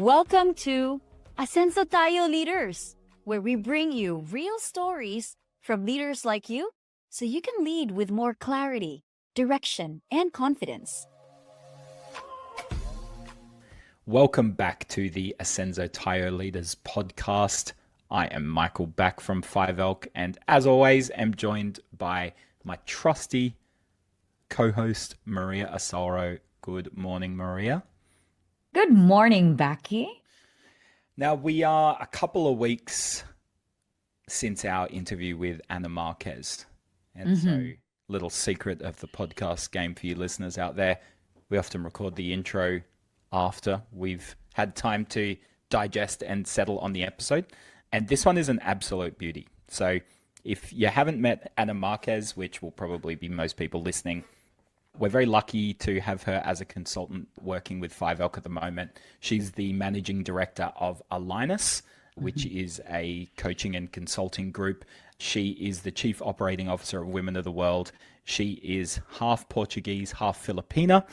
Welcome to Asenso Tayo Leaders, where we bring you real stories from leaders like you so you can lead with more clarity, direction, and confidence. Welcome back to the Asenso Tayo Leaders podcast. I am Michael, back from 5ELK, and as always, am joined by my trusty co-host, Maria Asaro. Good morning, Maria. Good morning, Becky. Now, we are a couple of weeks since our interview with Anna Marques. And so, little secret of the podcast game for you listeners out there, we often record the intro after we've had time to digest and settle on the episode. And this one is an absolute beauty. So if you haven't met Anna Marques, which will probably be most people listening, we're very lucky to have her as a consultant working with 5ELK at the moment. She's the managing director of Alinus, which is a coaching and consulting group. She is the chief operating officer of Women of the World. She is half Portuguese, half Filipina.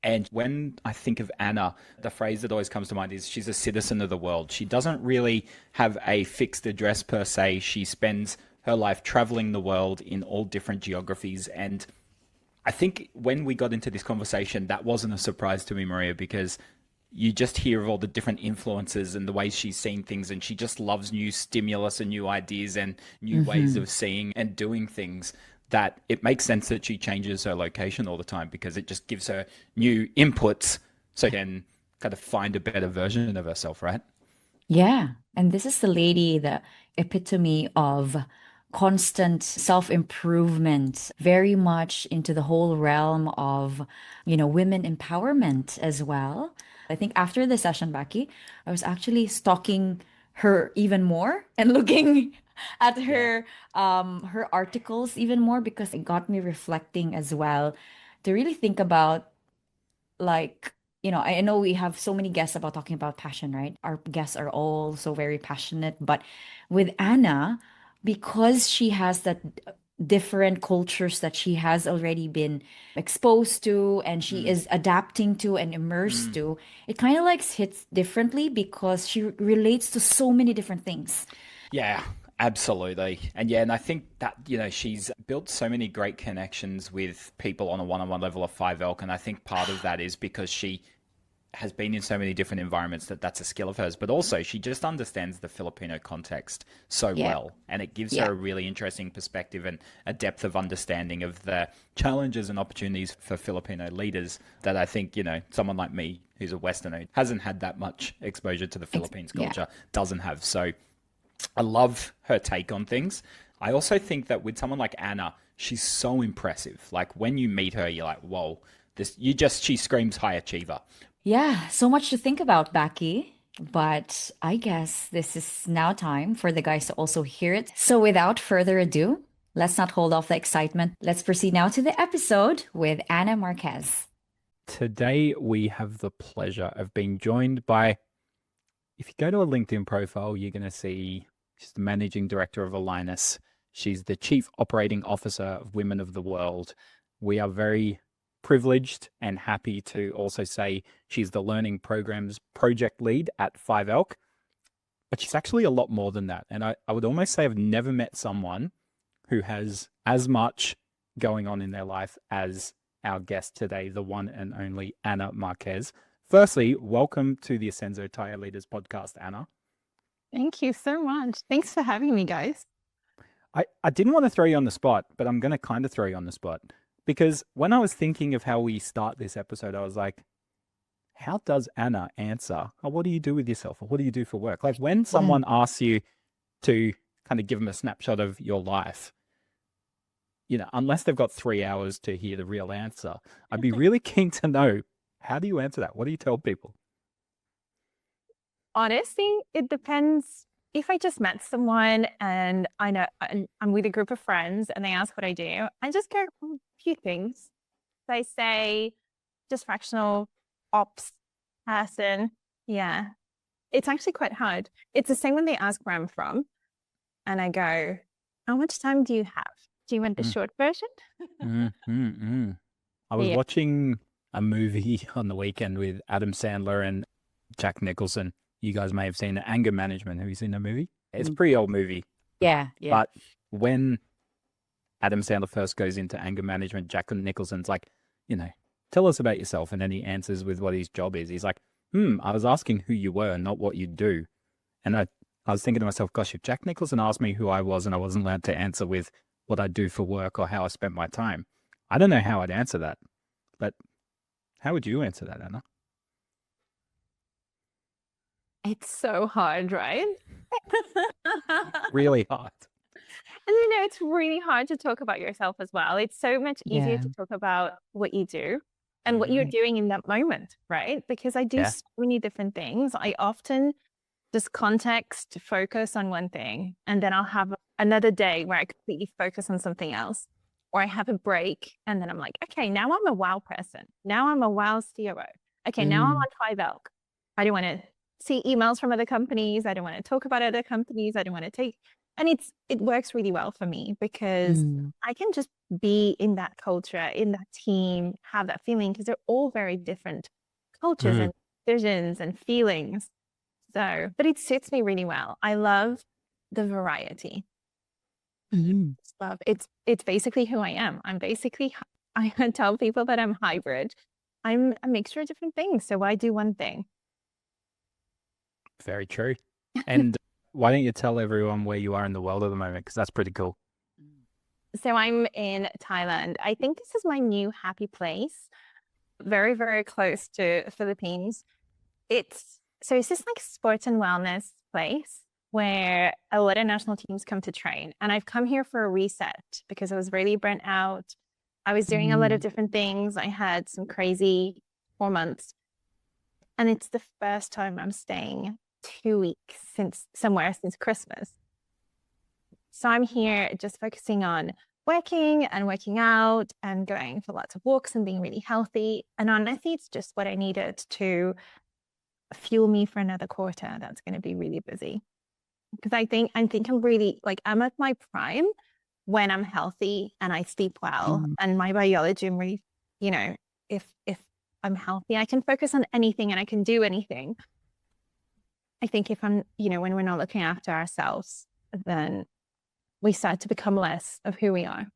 And when I think of Anna, the phrase that always comes to mind is she's a citizen of the world. She doesn't really have a fixed address per se. She spends her life traveling the world in all different geographies. And I think when we got into this conversation, that wasn't a surprise to me, Maria, because you just hear of all the different influences and the ways she's seen things, and she just loves new stimulus and new ideas and new ways of seeing and doing things, that it makes sense that she changes her location all the time because it just gives her new inputs so she can kind of find a better version of herself, right? Yeah, and this is the lady, the epitome of constant self-improvement, very much into the whole realm of, women empowerment as well. I think after the session, Becky, I was actually stalking her even more and looking at her articles even more because it got me reflecting as well to really think about, like, I know we have so many guests about talking about passion, right? Our guests are all so very passionate, but with Anna, because she has that different cultures that she has already been exposed to and she is adapting to and immersed to, it kind of like hits differently because she relates to so many different things. Yeah, absolutely. And I think that, she's built so many great connections with people on a one-on-one level of 5ELK. And I think part of that is because she has been in so many different environments that's a skill of hers, but also she just understands the Filipino context so well. And it gives her a really interesting perspective and a depth of understanding of the challenges and opportunities for Filipino leaders that I think, someone like me, who's a Westerner, hasn't had that much exposure to the Philippines culture, doesn't have. So I love her take on things. I also think that with someone like Anna, she's so impressive. Like when you meet her, you're like, whoa, she screams high achiever. Yeah, so much to think about, Becky. But I guess this is now time for the guys to also hear it. So without further ado, let's not hold off the excitement. Let's proceed now to the episode with Anna Marques. Today, we have the pleasure of being joined by, if you go to a LinkedIn profile, you're going to see she's the managing director of Alinus. She's the chief operating officer of Women of the World. We are very privileged and happy to also say she's the learning programs project lead at 5ELK, but she's actually a lot more than that. And I would almost say I've never met someone who has as much going on in their life as our guest today, the one and only Anna Marques. Firstly, welcome to the Asenso Tayo Leaders podcast, Anna. Thank you so much. Thanks for having me, guys. I didn't want to throw you on the spot, but I'm going to kind of throw you on the spot. Because when I was thinking of how we start this episode, I was like, how does Anna answer? Oh, what do you do with yourself? Or what do you do for work? Like when someone asks you to kind of give them a snapshot of your life, unless they've got 3 hours to hear the real answer, I'd be really keen to know, how do you answer that? What do you tell people? Honestly, it depends. If I just met someone and I know I'm with a group of friends and they ask what I do, I just go, a few things. So I say, just fractional ops person. Yeah. It's actually quite hard. It's the same when they ask where I'm from. And I go, how much time do you have? Do you want the short version? I was watching a movie on the weekend with Adam Sandler, and Jack Nicholson. You guys may have seen it, Anger Management. Have you seen that movie? It's a pretty old movie. Yeah. But when Adam Sandler first goes into anger management, Jack Nicholson's like, tell us about yourself. And then he answers with what his job is. He's like, I was asking who you were, not what you do. And I was thinking to myself, gosh, if Jack Nicholson asked me who I was and I wasn't allowed to answer with what I do for work or how I spent my time, I don't know how I'd answer that. But how would you answer that, Anna? It's so hard, right? Really hard. And it's really hard to talk about yourself as well. It's so much easier to talk about what you do and what you're doing in that moment, right? Because I do so many different things. I often just context focus on one thing, and then I'll have another day where I completely focus on something else, or I have a break, and then I'm like, okay, now I'm a wow person. Now I'm a wow COO. Okay, now I'm on 5 Elk. I don't want to see emails from other companies. I don't want to talk about other companies. I don't want to take, and it works really well for me because I can just be in that culture, in that team, have that feeling, because they're all very different cultures and visions and feelings. So, but it suits me really well. I love the variety. Love it's basically who I am. I tell people that I'm hybrid. I'm a mixture of different things. So why do one thing? Very true. And why don't you tell everyone where you are in the world at the moment? Because that's pretty cool. So I'm in Thailand. I think this is my new happy place. Very, very close to Philippines. It's just like sports and wellness place where a lot of national teams come to train. And I've come here for a reset because I was really burnt out. I was doing a lot of different things. I had some crazy 4 months. And it's the first time I'm staying 2 weeks since Christmas. So I'm here just focusing on working and working out and going for lots of walks and being really healthy. And honestly, it's just what I needed to fuel me for another quarter that's going to be really busy. Because I think I'm really I'm at my prime when I'm healthy and I sleep well and my biology, I'm really, if I'm healthy, I can focus on anything and I can do anything. I think if I'm, when we're not looking after ourselves, then we start to become less of who we are.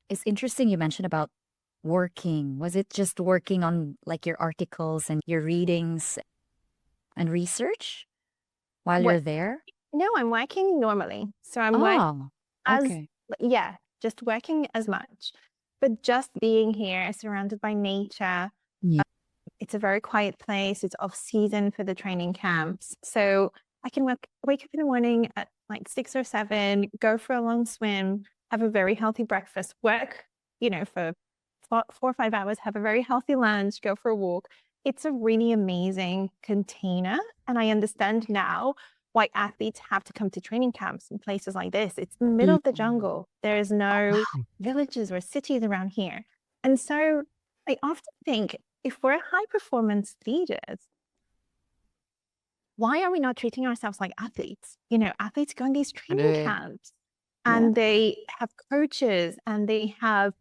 It's interesting you mentioned about working. Was it just working on your articles and your readings and research while you're there? No, I'm working normally. So I'm working just working as much, but just being here surrounded by nature. It's a very quiet place. It's off season for the training camps. So I can wake up in the morning at 6 or 7, go for a long swim, have a very healthy breakfast, work, for 4 or 5 hours, have a very healthy lunch, go for a walk. It's a really amazing container. And I understand now why athletes have to come to training camps in places like this. It's the middle of the jungle. There is no villages or cities around here. And so I often think, if we're high performance leaders, why are we not treating ourselves like athletes? Athletes go on these training camps and they have coaches and they have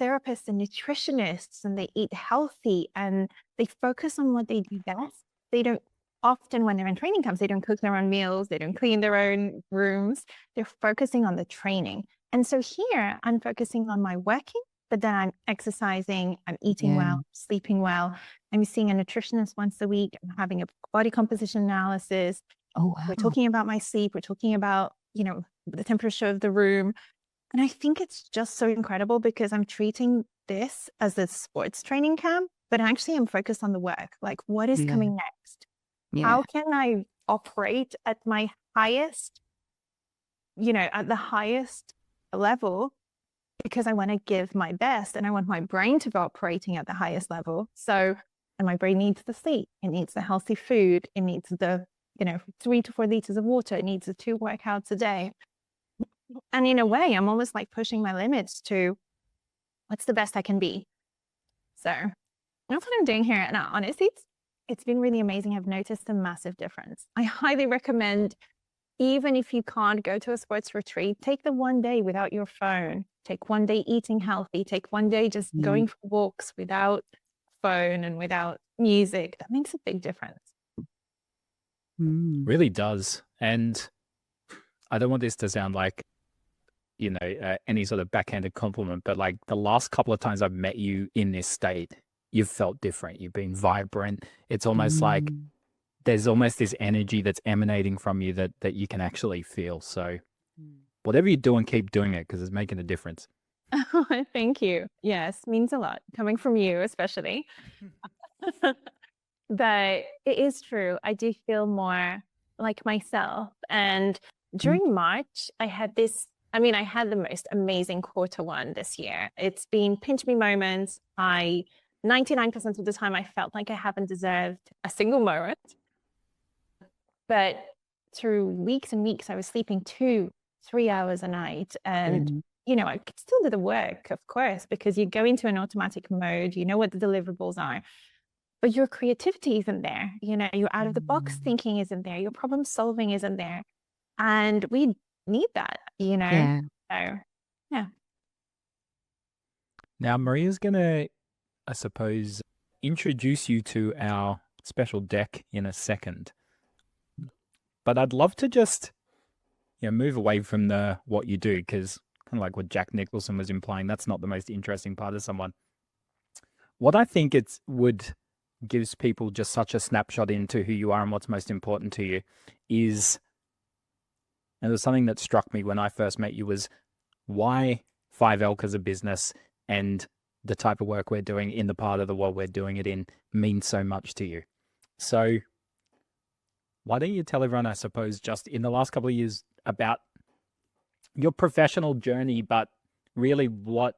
therapists and nutritionists and they eat healthy and they focus on what they do best. They don't often, when they're in training camps, they don't cook their own meals. They don't clean their own rooms. They're focusing on the training. And so here I'm focusing on my working, but then I'm exercising, I'm eating well, sleeping well. I'm seeing a nutritionist once a week. I'm having a body composition analysis. We're talking about my sleep. We're talking about, the temperature of the room. And I think it's just so incredible because I'm treating this as a sports training camp, but actually I'm focused on the work. What is coming next? How can I operate at my highest, at the highest level? Because I want to give my best and I want my brain to be operating at the highest level. So, and my brain needs the sleep, it needs the healthy food, it needs the, 3 to 4 liters of water, it needs the 2 workouts a day. And in a way, I'm almost pushing my limits to what's the best I can be. So that's what I'm doing here. And honestly, it's been really amazing. I've noticed a massive difference. I highly recommend, even if you can't go to a sports retreat, take the one day without your phone. Take one day eating healthy. Take one day just going for walks without phone and without, music. That makes a big difference. Really does. And I don't want this to sound like, any sort of backhanded compliment, but like the last couple of times I've met you in this state, you've felt different. You've been vibrant. It's almost like there's almost this energy that's emanating from you that you can actually feel. So whatever you're doing, keep doing it because it's making a difference. Thank you. Yes, means a lot coming from you, especially. But it is true. I do feel more like myself. And during March, I had the most amazing quarter one this year. It's been pinch me moments. 99% of the time, I felt like I haven't deserved a single moment. But through weeks and weeks, I was sleeping 2-3 hours a night. And, I could still do the work, of course, because you go into an automatic mode, you know what the deliverables are. But your creativity isn't there. Your out of the box thinking isn't there. Your problem solving isn't there. And we need that, Yeah. So, yeah. Now, Maria's going to, I suppose, introduce you to our special deck in a second. But I'd love to just, move away from what you do, because kind of like what Jack Nicholson was implying, that's not the most interesting part of someone. What I think gives people just such a snapshot into who you are and what's most important to you is, and there's something that struck me when I first met you, was why 5Elk as a business and the type of work we're doing in the part of the world we're doing it in means so much to you. So why don't you tell everyone, I suppose, just in the last couple of years about your professional journey, but really what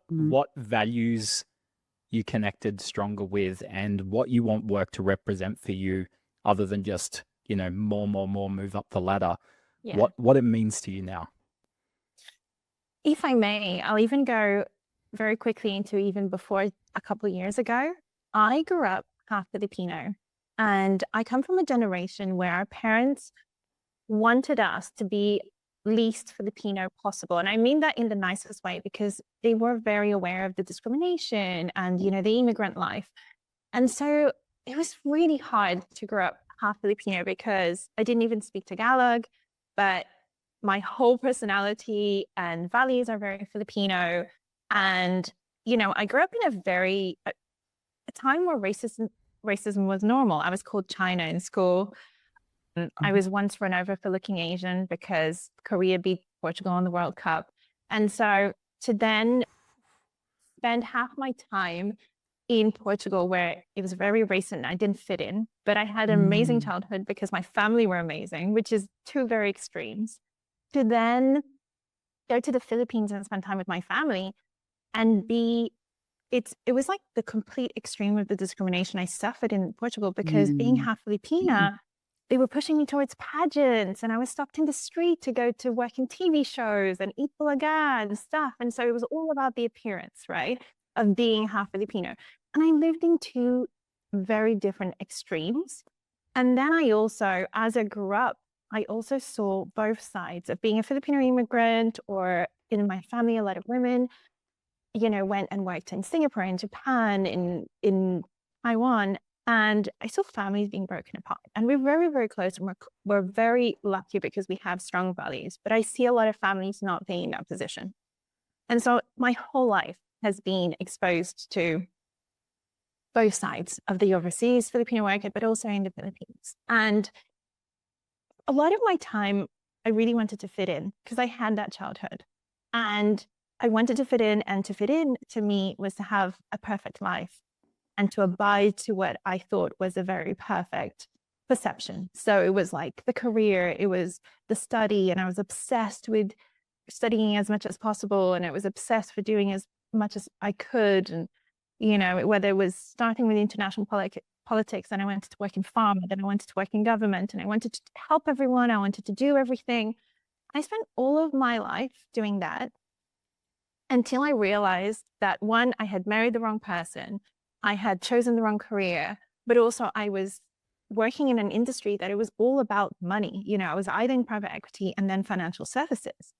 values you connected stronger with and what you want work to represent for you other than just, more, move up the ladder. Yeah. What it means to you now. If I may, I'll even go very quickly into even before a couple of years ago. I grew up half Filipino, and I come from a generation where our parents wanted us to be least Filipino possible. And I mean that in the nicest way, because they were very aware of the discrimination and, the immigrant life. And so it was really hard to grow up half Filipino because I didn't even speak Tagalog, but my whole personality and values are very Filipino. And, I grew up in a time where racism was normal. I was called China in school. I was once run over for looking Asian because Korea beat Portugal in the World Cup. And so to then spend half my time in Portugal where it was very racist and I didn't fit in, but I had an amazing childhood because my family were amazing, which is two very extremes. To then go to the Philippines and spend time with my family and it was like the complete extreme of the discrimination I suffered in Portugal because being half Filipina, they were pushing me towards pageants and I was stopped in the street to go to work in TV shows and eat bulaga and stuff. And so it was all about the appearance, right, of being half Filipino. And I lived in two very different extremes. And then as I grew up, I also saw both sides of being a Filipino immigrant, or in my family, a lot of women, went and worked in Singapore, in Japan, in Taiwan. And I saw families being broken apart. And we're very, very close. And we're very lucky because we have strong values. But I see a lot of families not being in that position. And so my whole life has been exposed to both sides of the overseas Filipino worker, but also in the Philippines. And a lot of my time, I really wanted to fit in because I had that childhood. And I wanted to fit in, and to fit in to me was to have a perfect life and to abide to what I thought was a very perfect perception. So it was like the career, it was the study, and I was obsessed with studying as much as possible, and I was obsessed with doing as much as I could. And, whether it was starting with international politics, and I wanted to work in pharma, then I wanted to work in government, and I wanted to help everyone, I wanted to do everything. I spent all of my life doing that until I realized that, one, I had married the wrong person, I had chosen the wrong career, but also I was working in an industry that it was all about money. I was either in private equity and then financial services.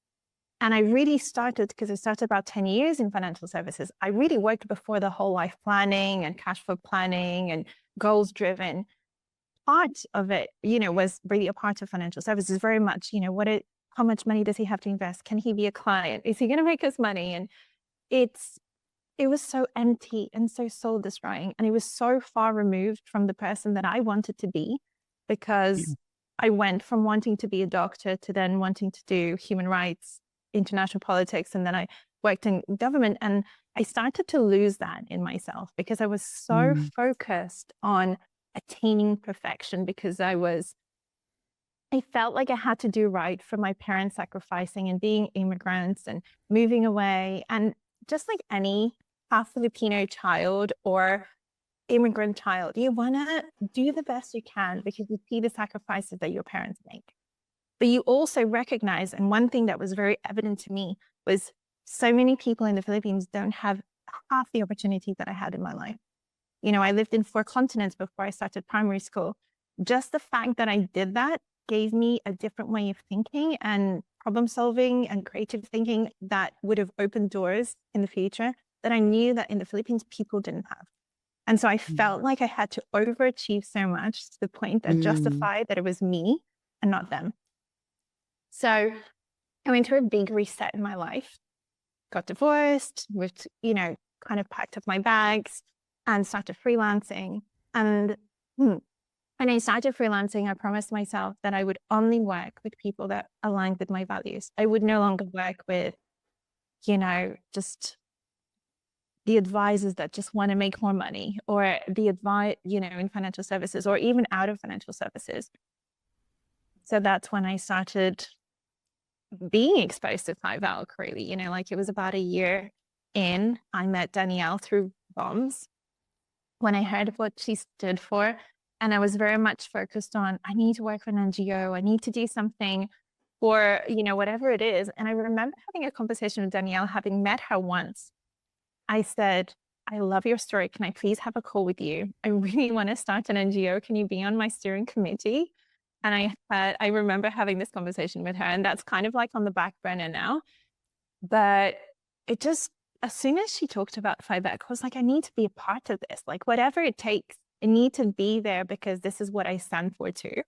And I really started, because I started about 10 years in financial services, I really worked before the whole life planning and cash flow planning and goals driven. Part of it, was really a part of financial services, very much, how much money does he have to invest? Can he be a client? Is he going to make us money? And it was so empty and so soul destroying. And it was so far removed from the person that I wanted to be, because I went from wanting to be a doctor to then wanting to do human rights, international politics. And then I worked in government, and I started to lose that in myself because I was so focused on attaining perfection, because I felt like I had to do right for my parents sacrificing and being immigrants and moving away. And just like any half Filipino child or immigrant child, you want to do the best you can because you see the sacrifices that your parents make. But you also recognize, and one thing that was very evident to me was so many people in the Philippines don't have half the opportunities that I had in my life. I lived in 4 continents before I started primary school. Just the fact that I did that gave me a different way of thinking and problem solving and creative thinking that would have opened doors in the future that I knew that in the Philippines people didn't have. And so I felt like I had to overachieve so much to the point that justified that it was me and not them. So I went through a big reset in my life, got divorced, moved, kind of packed up my bags and started freelancing. And when I started freelancing, I promised myself that I would only work with people that aligned with my values. I would no longer work with, just the advisors that just want to make more money, or the advice, in financial services, or even out of financial services. So that's when I started being exposed to 5L, really. It was about a year in, I met Danielle through BOMS when I heard of what she stood for. And I was very much focused on, I need to work for an NGO. I need to do something for, whatever it is. And I remember having a conversation with Danielle, having met her once. I said, I love your story. Can I please have a call with you? I really want to start an NGO. Can you be on my steering committee? And I remember having this conversation with her, and that's kind of like on the back burner now. But it just, as soon as she talked about 5X, I was like, I need to be a part of this. Like, whatever it takes, I need to be there because this is what I stand for too.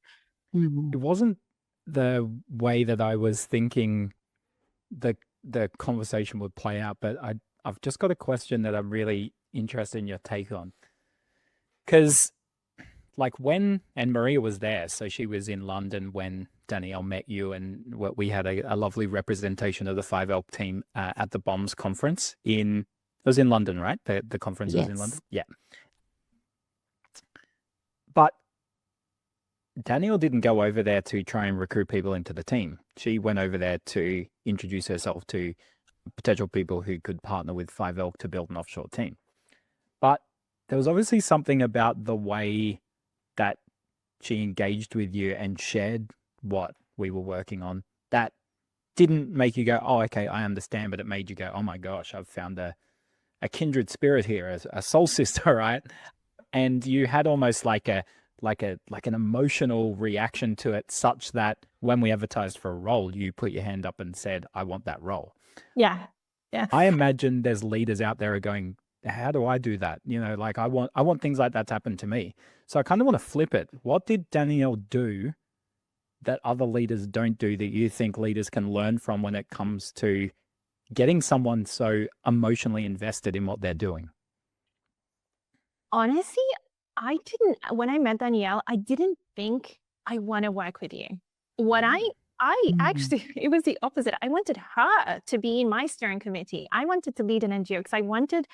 It wasn't the way that I was thinking the conversation would play out, but I've just got a question that I'm really interested in your take on. Because like when, and Maria was there, so she was in London when Danielle met you, and we had a lovely representation of the 5L team at the BOMS conference it was in London, right? The conference was in London? Yeah. But Danielle didn't go over there to try and recruit people into the team. She went over there to introduce herself to potential people who could partner with 5L to build an offshore team. But there was obviously something about the way that she engaged with you and shared what we were working on that didn't make you go, oh, okay, I understand, but it made you go, oh my gosh, I've found a kindred spirit here, a soul sister, right? And you had almost like an emotional reaction to it, such that when we advertised for a role, you put your hand up and said, I want that role. Yeah. I imagine there's leaders out there who are going, how do I do that? Like I want things like that to happen to me. So I kind of want to flip it. What did Danielle do that other leaders don't do that you think leaders can learn from when it comes to getting someone so emotionally invested in what they're doing? Honestly, when I met Danielle, I didn't think I want to work with you. What I actually, it was the opposite. I wanted her to be in my steering committee. I wanted to lead an NGO because I wanted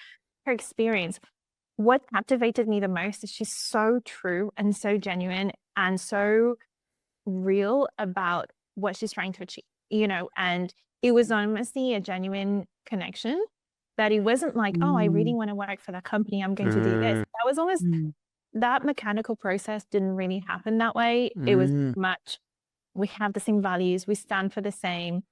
her experience. What captivated me the most is she's so true and so genuine and so real about what she's trying to achieve, and it was honestly a genuine connection, that it wasn't like, oh, I really want to work for that company, I'm going to do this. That was almost, that mechanical process didn't really happen that way. It was much, we have the same values, we stand for the same.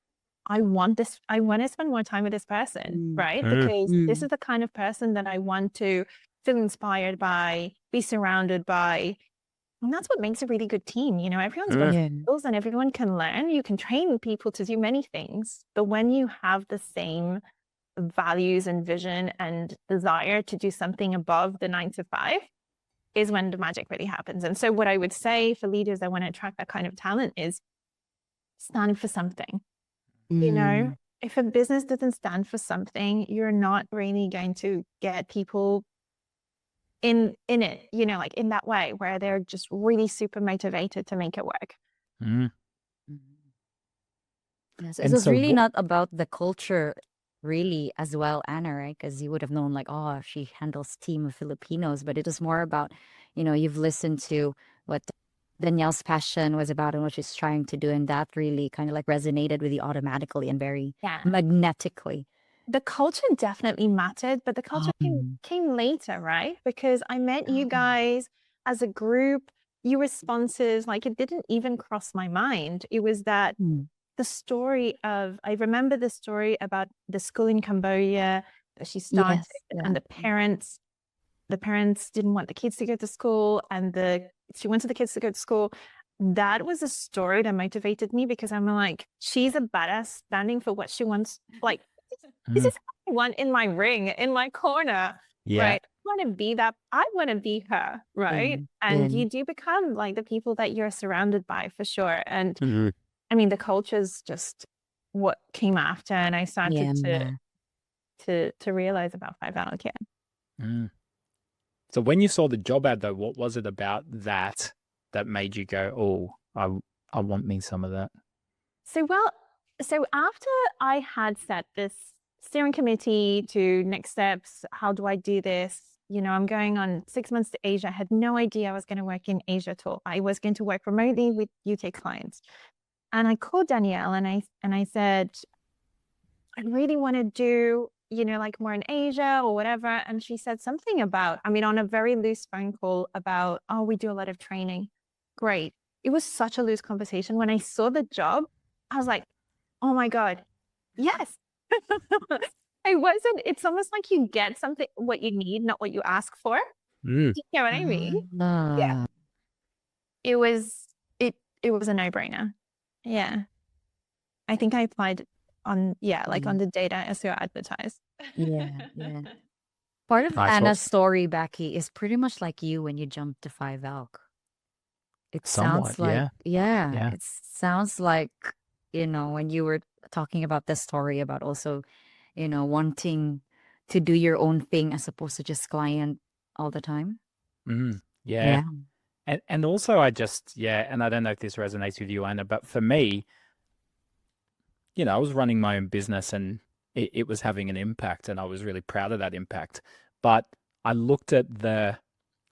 I want to spend more time with this person, right? Because this is the kind of person that I want to feel inspired by, be surrounded by. And that's what makes a really good team. Everyone's got skills and everyone can learn. You can train people to do many things. But when you have the same values and vision and desire to do something above the 9 to 5, is when the magic really happens. And so what I would say for leaders that want to attract that kind of talent is stand for something. You know, if a business doesn't stand for something, you're not really going to get people in it, you know, like in that way where they're just really super motivated to make it work. Mm. Yeah, so it And was so really not about the culture really as well, Anna, right? Because you would have known like, oh, she handles team of Filipinos, but it was more about, you've listened to what Danielle's passion was about and what she's trying to do, and that really kind of like resonated with you automatically and very magnetically. The culture definitely mattered, but the culture came later, right? Because I met you guys as a group, you responses, like it didn't even cross my mind. It was that the story of, I remember the story about the school in Cambodia that she started, and the parents didn't want the kids to go to school, and she wanted the kids to go to school. That was a story that motivated me because I'm like, she's a badass standing for what she wants. Like, this is what I want in my ring, in my corner, right? I want to be that. I want to be her, right? And you do become like the people that you're surrounded by, for sure. And I mean, the culture's just what came after, and I started to realize about 5 Hour. So when you saw the job ad, though, what was it about that made you go, oh, I want me some of that? So after I had set this steering committee to next steps, how do I do this? You know, I'm going on 6 months to Asia. I had no idea I was going to work in Asia at all. I was going to work remotely with UK clients. And I called Danielle and I said, I really want to do, you know, like more in Asia or whatever. And she said something about, I mean, on a very loose phone call about, oh, we do a lot of training. Great. It was such a loose conversation. When I saw the job, I was like, oh my God, yes. It's almost like you get something, what you need, not what you ask for. You know what I mean? Yeah. It was a no-brainer. Yeah. I think I applied on the data as you advertised. Yeah. Part of Anna's story, Becky, is pretty much like you when you jumped to 5 Elk. It sounds like, it sounds like, when you were talking about the story about also, wanting to do your own thing as opposed to just client all the time. Yeah. And also I just, and I don't know if this resonates with you, Anna, but for me, I was running my own business and it was having an impact and I was really proud of that impact. But I looked at the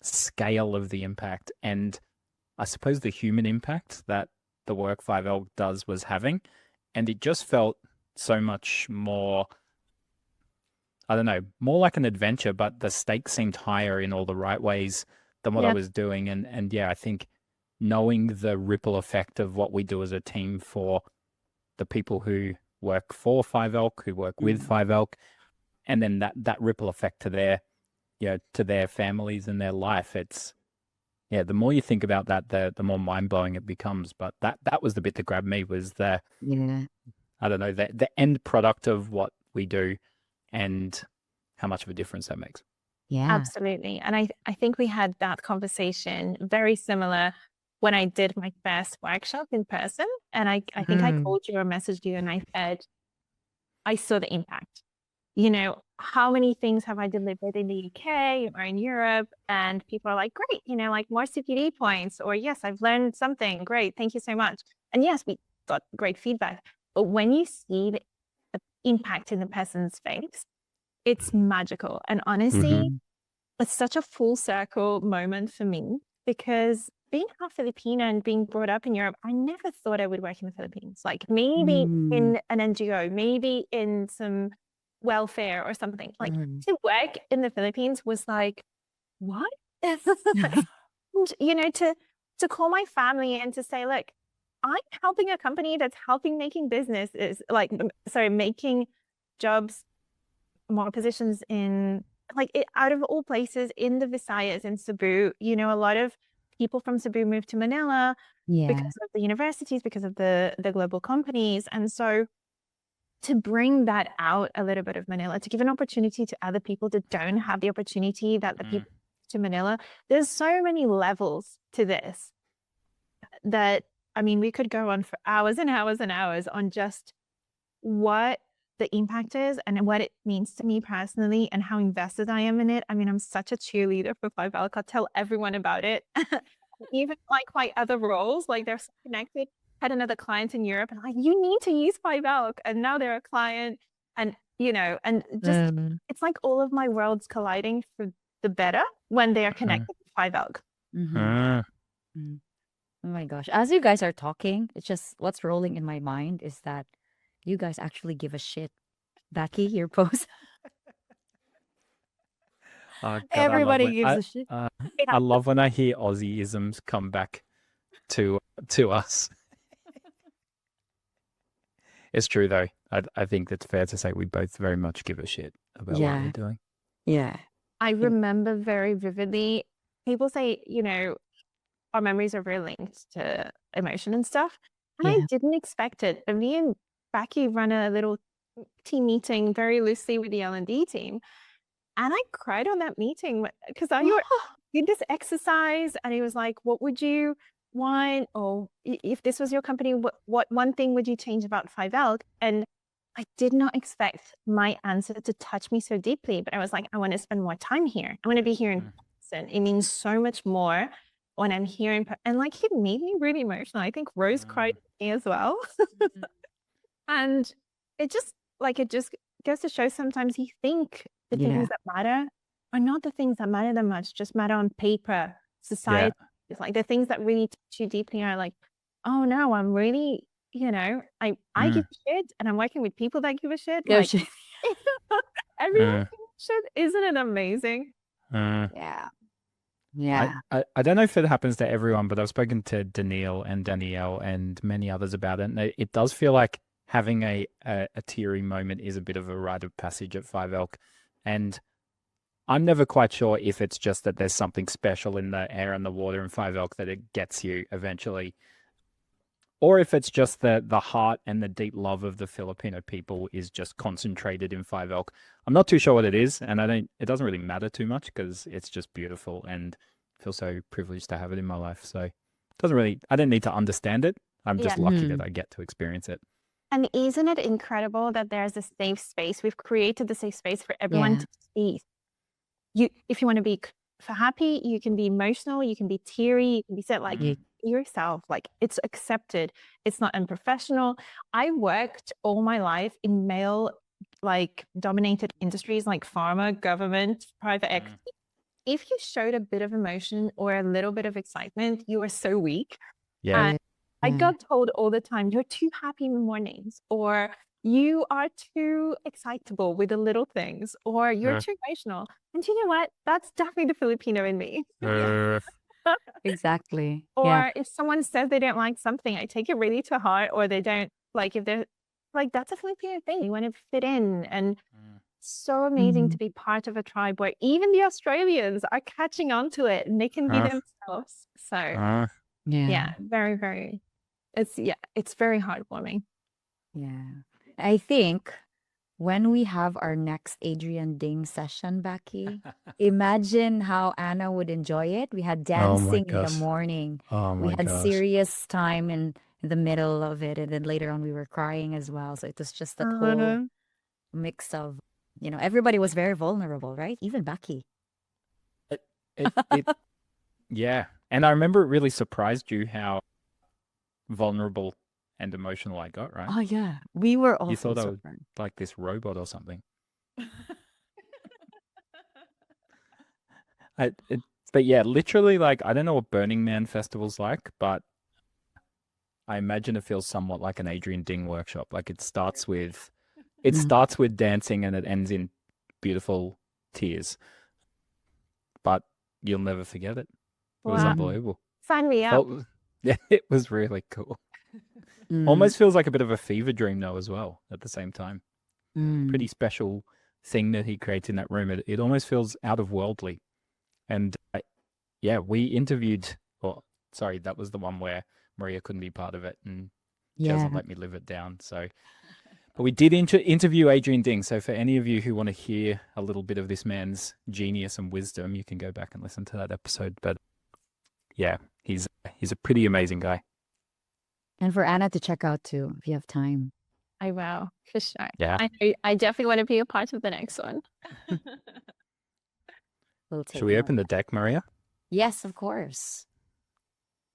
scale of the impact and I suppose the human impact that the work 5L does was having. And it just felt so much more, I don't know, more like an adventure, but the stakes seemed higher in all the right ways than what I was doing. And I think knowing the ripple effect of what we do as a team for the people who work for 5Elk, who work with 5Elk, and then that ripple effect to their families and their life. It's, the more you think about that, the more mind-blowing it becomes. But that was the bit that grabbed me, was I don't know, the end product of what we do and how much of a difference that makes. Yeah. Absolutely. And I think we had that conversation very similar when I did my first workshop in person. And I think I called you or messaged you and I said, I saw the impact. You know, how many things have I delivered in the UK or in Europe? And people are like, great, like more CPD points, or yes, I've learned something. Great. Thank you so much. And yes, we got great feedback. But when you see the impact in the person's face, it's magical. And honestly, it's such a full circle moment for me, because being half Filipino and being brought up in Europe, I never thought I would work in the Philippines. Like maybe in an NGO, maybe in some welfare or something. Like to work in the Philippines was like, what? And, to call my family and to say, look, I'm helping a company that's helping making businesses, making jobs, more positions in, out of all places, in the Visayas, in Cebu. A lot of people from Cebu moved to Manila because of the universities, because of the global companies. And so to bring that out a little bit of Manila, to give an opportunity to other people that don't have the opportunity that the people to Manila. There's so many levels to this that, I mean, we could go on for hours and hours and hours on just what the impact is and what it means to me personally and how invested I am in it. I mean, I'm such a cheerleader for Five Elk. I'll tell everyone about it. Even like my other roles, like they're so connected. Had another client in Europe and like, you need to use Five Elk. And now they're a client. And, you know, and just it's like all of my worlds colliding for the better when they are connected to Five Elk. Mhm. Mm. Oh my gosh. As you guys are talking, it's just what's rolling in my mind is that you guys actually give a shit. Becky, your post. Oh, God, Everybody gives a shit. I love when I hear Aussieisms come back to us. It's true though. I think it's fair to say we both very much give a shit about what we're doing. Yeah. I remember very vividly, people say, you know, our memories are very linked to emotion and stuff. And I Yeah. didn't expect it. But me and Becky run a little team meeting very loosely with the L&D team. And I cried on that meeting because I did this exercise and it was like, what would you want? Or if this was your company, what one thing would you change about Five Elk? And I did not expect my answer to touch me so deeply, but I was like, I want to spend more time here. I want to be here in person. It means so much more when I'm here and like it made me really emotional. I think Rose cried with me as well. And it just goes to show sometimes you think the things that matter are not the things that matter that much, just matter on paper. Society. It's like the things that really touch you deeply are like, oh no, I'm really, you know, I give a shit and I'm working with people that give a shit. Give a Like shit. everyone gives a shit. Isn't it amazing? Yeah. Yeah. I don't know if it happens to everyone, but I've spoken to Danielle and Danielle and many others about it. And it does feel like having a teary moment is a bit of a rite of passage at Five Elk. And I'm never quite sure if it's just that there's something special in the air and the water in Five Elk that it gets you eventually, or if it's just the heart and the deep love of the Filipino people is just concentrated in Five Elk. I'm not too sure what it is, and it doesn't really matter too much because it's just beautiful and I feel so privileged to have it in my life. So it doesn't really, I don't need to understand it. I'm just lucky that I get to experience it. And isn't it incredible that there's a safe space? We've created the safe space for everyone to be. If you want to be happy, you can be emotional, you can be teary, you can be sad, like yourself, like it's accepted. It's not unprofessional. I worked all my life in male, like dominated industries like pharma, government, private equity. If you showed a bit of emotion or a little bit of excitement, you are so weak. Yeah. And I got told all the time, you're too happy in the mornings, or you are too excitable with the little things, or you're too emotional. And you know what? That's definitely the Filipino in me. Exactly. Or if someone says they don't like something, I take it really to heart, or they don't like, if they're like, that's a Filipino thing. You want to fit in. And so amazing to be part of a tribe where even the Australians are catching on to it and they can be themselves. So yeah, very, very, it's very heartwarming. Yeah. I think when we have our next Adrian Ding session, Becky, imagine how Anna would enjoy it. We had dancing in the morning. We had serious time in the middle of it. And then later on, we were crying as well. So it was just that whole mix of, you know, everybody was very vulnerable, right? Even Becky. Yeah. And I remember it really surprised you how vulnerable and emotional I got, right? Oh, yeah. We were also You thought I was surprised. like this robot or something. But yeah, literally, like, I don't know what Burning Man festival's like, but I imagine it feels somewhat like an Adrian Ding workshop. Like it starts with dancing and it ends in beautiful tears. But you'll never forget it. It was unbelievable. Sign me up. Yeah, it was really cool. Almost feels like a bit of a fever dream though as well at the same time. Pretty special thing that he creates in that room. It almost feels out of worldly. And we interviewed, that was the one where Maria couldn't be part of it and she doesn't let me live it down. So, But we did interview Adrian Ding. So for any of you who want to hear a little bit of this man's genius and wisdom, you can go back and listen to that episode. But yeah, he's a pretty amazing guy. And for Anna to check out too, if you have time. I will, for sure. Yeah. I definitely want to be a part of the next one. We'll take Should we note. open the deck, Maria? Yes, of course.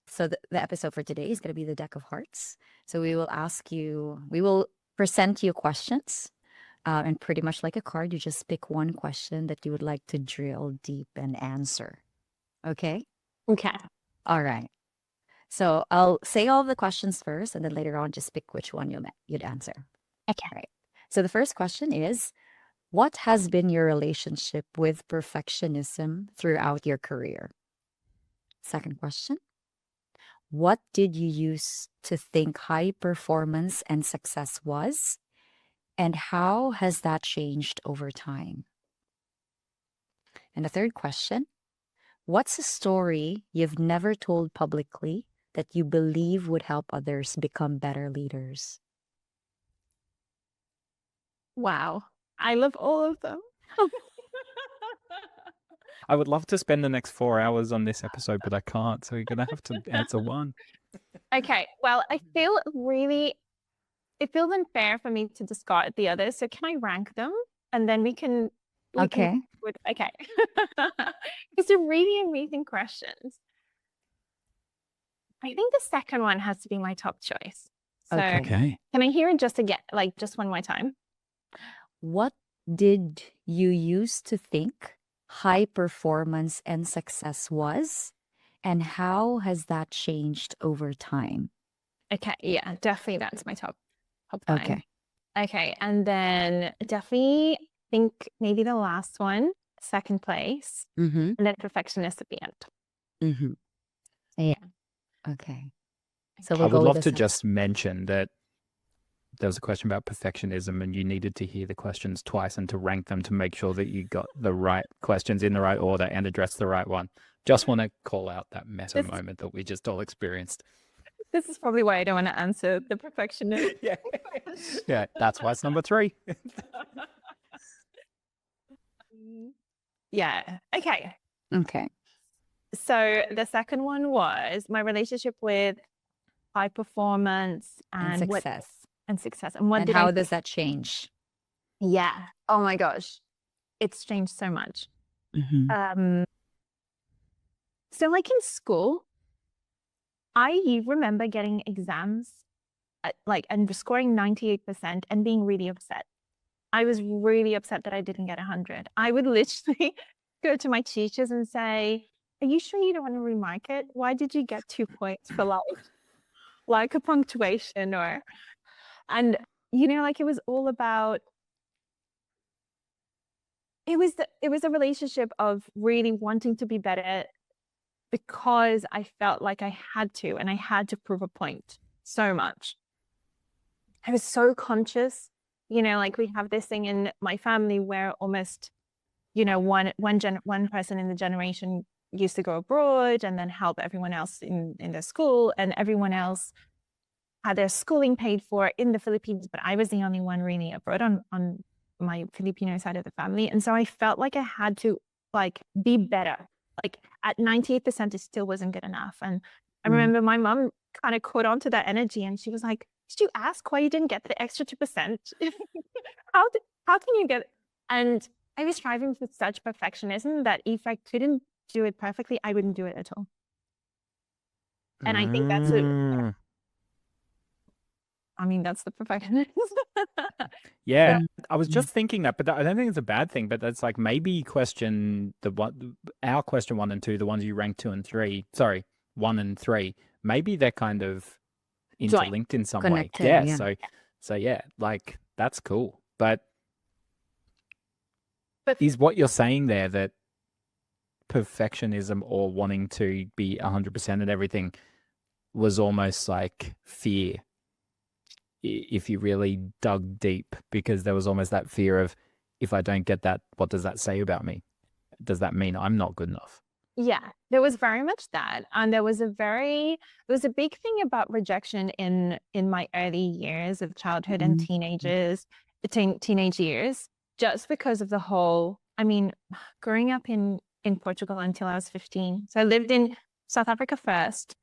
So the episode for today is going to be the deck of hearts. So we will present you questions, and pretty much like a card, you just pick one question that you would like to drill deep and answer. Okay? Okay. All right. So I'll say all the questions first, and then later on, just pick which one you'd answer. Okay. All right. So the first question is, what has been your relationship with perfectionism throughout your career? Second question, what did you use to think high performance and success was? And how has that changed over time? And the third question, what's a story you've never told publicly that you believe would help others become better leaders? Wow. I love all of them. I would love to spend the next 4 hours on this episode, but I can't. So you're going to have to answer one. Okay. Well, it feels unfair for me to discard the others. So can I rank them? And then we can Okay. Okay. It's a really amazing questions. I think the second one has to be my top choice. So Okay. can I hear it just again, like just one more time? What did you use to think high performance and success was? And how has that changed over time? Okay. Yeah, definitely that's my top line. Okay. Okay. And then definitely think maybe the last one, second place, Mm-hmm. and then perfectionist at the end. Mm-hmm. Yeah. Okay. So I we'll would go with love the to sec- just mention that there was a question about perfectionism and you needed to hear the questions twice and to rank them to make sure that you got the right questions in the right order and address the right one. Just want to call out that meta moment that we just all experienced. This is probably why I don't want to answer the perfectionist. Yeah. Yeah, that's why it's number 3. Yeah. Okay. Okay. So the second one was my relationship with high performance And and success. success. And what And did how I does that change? Yeah. Oh my gosh. It's changed so much. Mm-hmm. So like in school, I remember getting exams and scoring 98% and being really upset. I was really upset that I didn't get 100. I would literally go to my teachers and say, are you sure you don't want to remark it? Why did you get 2 points for like a punctuation and like it was all about, it was a relationship of really wanting to be better because I felt like I had to, and I had to prove a point so much. I was so conscious, like we have this thing in my family where almost, one person in the generation used to go abroad and then help everyone else in their school, and everyone else had their schooling paid for in the Philippines, but I was the only one really abroad on my Filipino side of the family. And so I felt like I had to be better. Like at 98%, it still wasn't good enough. And I remember my mom kind of caught on to that energy, and she was like, did you ask why you didn't get the extra 2%? How can you get? And I was striving for such perfectionism that if I couldn't do it perfectly, I wouldn't do it at all. And I think that's that's the perfectionism. Yeah, I was just thinking that, but I don't think it's a bad thing. But that's like maybe our question 1 and 2, the ones you ranked 2 and 3. Sorry, 1 and 3. Maybe they're kind of interlinked in some Connected, way. Yeah. yeah. So yeah, like that's cool. But But- is what you're saying there that perfectionism or wanting to be 100% at everything was almost like fear? If you really dug deep, because there was almost that fear of, if I don't get that, what does that say about me? Does that mean I'm not good enough? Yeah, there was very much that. And there was a big thing about rejection in my early years of childhood and teenage years, just because of the whole, I mean, growing up in Portugal until I was 15. So I lived in South Africa first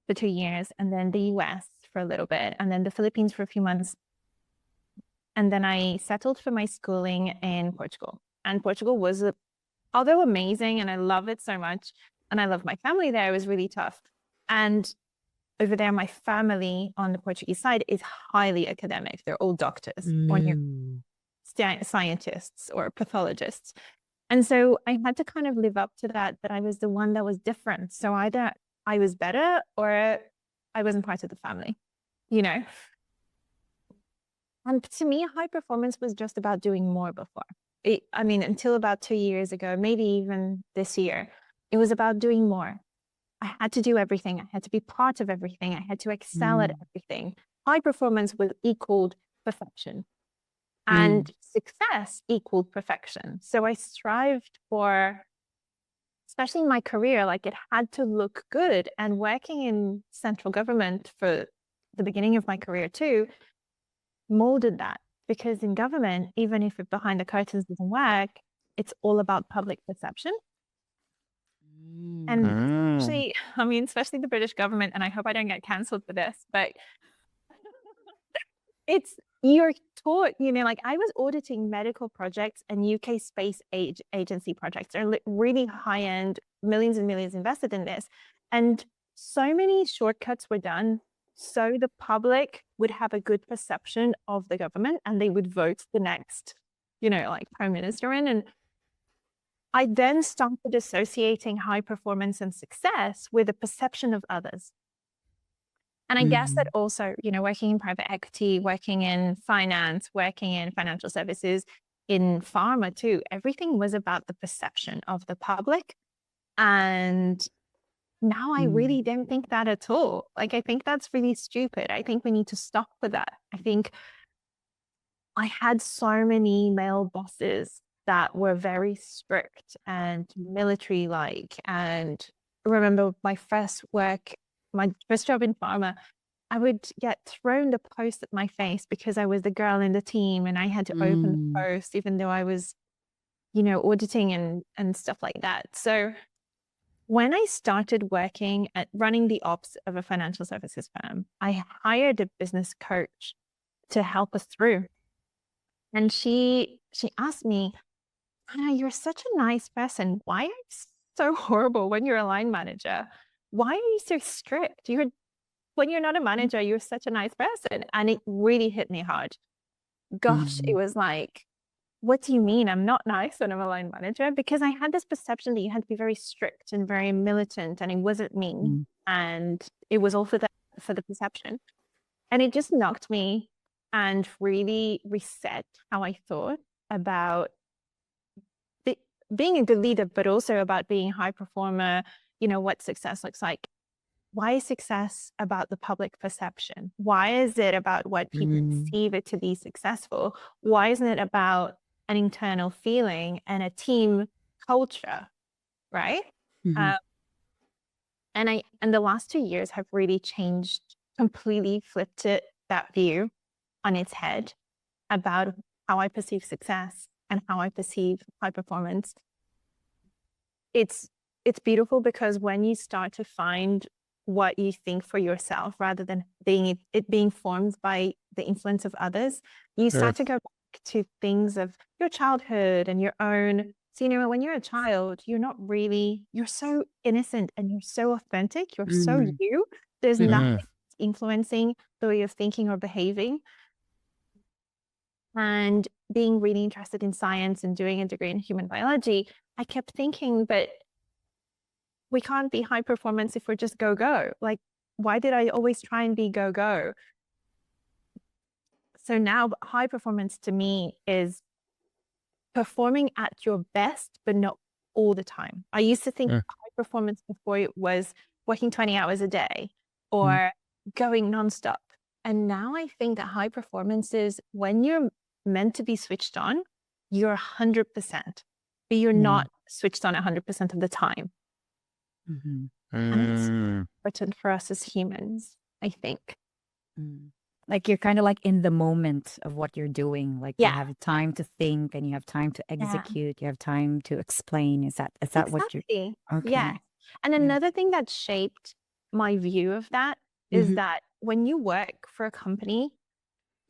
for 2 years, and then the US for a little bit, and then the Philippines for a few months. And then I settled for my schooling in Portugal. And Portugal was although amazing, and I love it so much, and I love my family there, it was really tough. And over there, my family on the Portuguese side is highly academic. They're all doctors or scientists or pathologists. And so I had to kind of live up to that I was the one that was different. So either I was better or I wasn't part of the family, you know? And to me, high performance was just about doing more before. Until about 2 years ago, maybe even this year, it was about doing more. I had to do everything. I had to be part of everything. I had to excel at everything. High performance was equaled perfection, and success equaled perfection. So I strived for, especially in my career, like it had to look good. And working in central government for the beginning of my career too, molded that. Because in government, even if it behind the curtains doesn't work, it's all about public perception. And especially the British government, and I hope I don't get cancelled for this, but you're taught, like I was auditing medical projects and UK space agency projects. They're really high end, millions and millions invested in this. And so many shortcuts were done so the public would have a good perception of the government and they would vote the next, like prime minister in. And I then started associating high performance and success with a perception of others. And I guess that also, working in private equity, working in finance, working in financial services, in pharma too, everything was about the perception of the public. And now I really don't think that at all. Like, I think that's really stupid. I think we need to stop with that. I think I had so many male bosses that were very strict and military-like. And I remember my first job in pharma, I would get thrown the post at my face because I was the girl in the team and I had to open the post, even though I was, auditing and stuff like that. So when I started working at running the ops of a financial services firm, I hired a business coach to help us through. And she asked me, Anna, you're such a nice person. Why are you so horrible when you're a line manager? Why are you so strict? When you're not a manager, you're such a nice person. And it really hit me hard. Gosh, it was like, what do you mean I'm not nice when I'm a line manager? Because I had this perception that you had to be very strict and very militant, and it wasn't me. And it was all for the perception. And it just knocked me and really reset how I thought about being a good leader, but also about being a high performer, what success looks like. Why is success about the public perception? Why is it about what people perceive it to be successful? Why isn't it about an internal feeling and a team culture, right? And the last 2 years have really changed, completely flipped that view on its head about how I perceive success and how I perceive high performance. It's beautiful because when you start to find what you think for yourself rather than it being formed by the influence of others, you start to go back to things of your childhood and your own. So, when you're a child, you're so innocent and you're so authentic. You're so you. There's nothing influencing the way of thinking or behaving. And being really interested in science and doing a degree in human biology, I kept thinking, but we can't be high performance if we're just go. Like, why did I always try and be go? So now high performance to me is performing at your best, but not all the time. I used to think high performance before it was working 20 hours a day or going nonstop. And now I think that high performance is when you're meant to be switched on, you're 100%, but you're not switched on 100% of the time. Mm-hmm. And it's Mm. important for us as humans, I think. Like you're kind of like in the moment of what you're doing. Like you Yeah. have time to think and you have time to execute. You have time to explain. Is that what you're Exactly. okay? Yeah. And Yeah. another thing that shaped my view of that is that when you work for a company,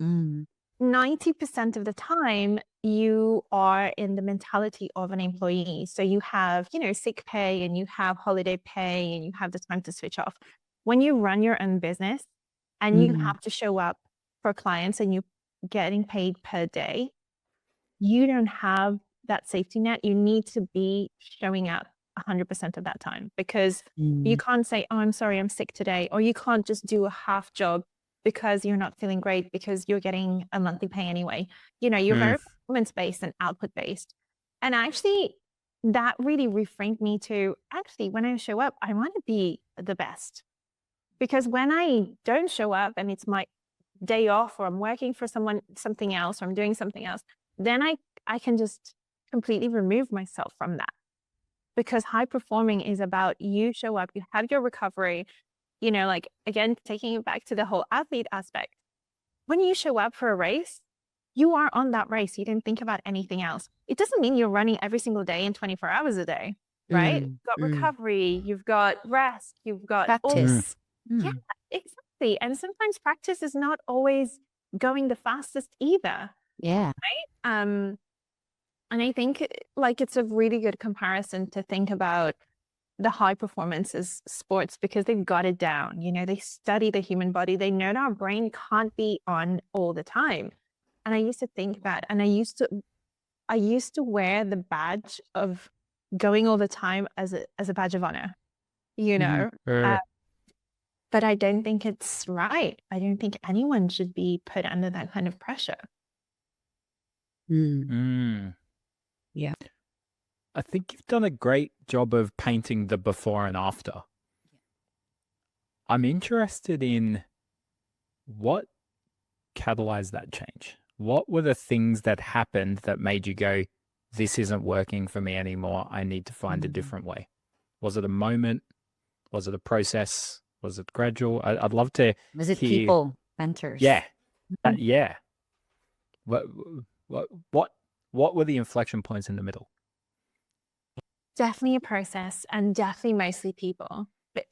Mm. 90% of the time you are in the mentality of an employee. So you have, sick pay and you have holiday pay and you have the time to switch off. When you run your own business and you have to show up for clients and you're getting paid per day, you don't have that safety net. You need to be showing up 100% of that time, because you can't say, oh, I'm sorry, I'm sick today. Or you can't just do a half job because you're not feeling great because you're getting a monthly pay anyway. You're very performance-based and output-based. And actually, that really reframed me to actually, when I show up, I want to be the best. Because when I don't show up and it's my day off, or I'm working for something else, or I'm doing something else, then I can just completely remove myself from that. Because high performing is about you show up, you have your recovery, like, again, taking it back to the whole athlete aspect. When you show up for a race, you are on that race. You didn't think about anything else. It doesn't mean you're running every single day and 24 hours a day, right? You've got recovery, you've got rest, you've got Practice. Yeah, exactly. And sometimes practice is not always going the fastest either. Yeah. And I think like it's a really good comparison to think about the high performances sports, because they've got it down. They study the human body. They know that our brain can't be on all the time. And I used to think that, and I used to wear the badge of going all the time as a badge of honor, but I don't think it's right. I don't think anyone should be put under that kind of pressure. Yeah. I think you've done a great job of painting the before and after. I'm interested in what catalyzed that change. What were the things that happened that made you go, this isn't working for me anymore, I need to find a different way? Was it a moment? Was it a process? Was it gradual? I'd love to Was it hear. people, mentors? Yeah. Yeah. What were the inflection points in the middle? Definitely a process, and definitely mostly people. But,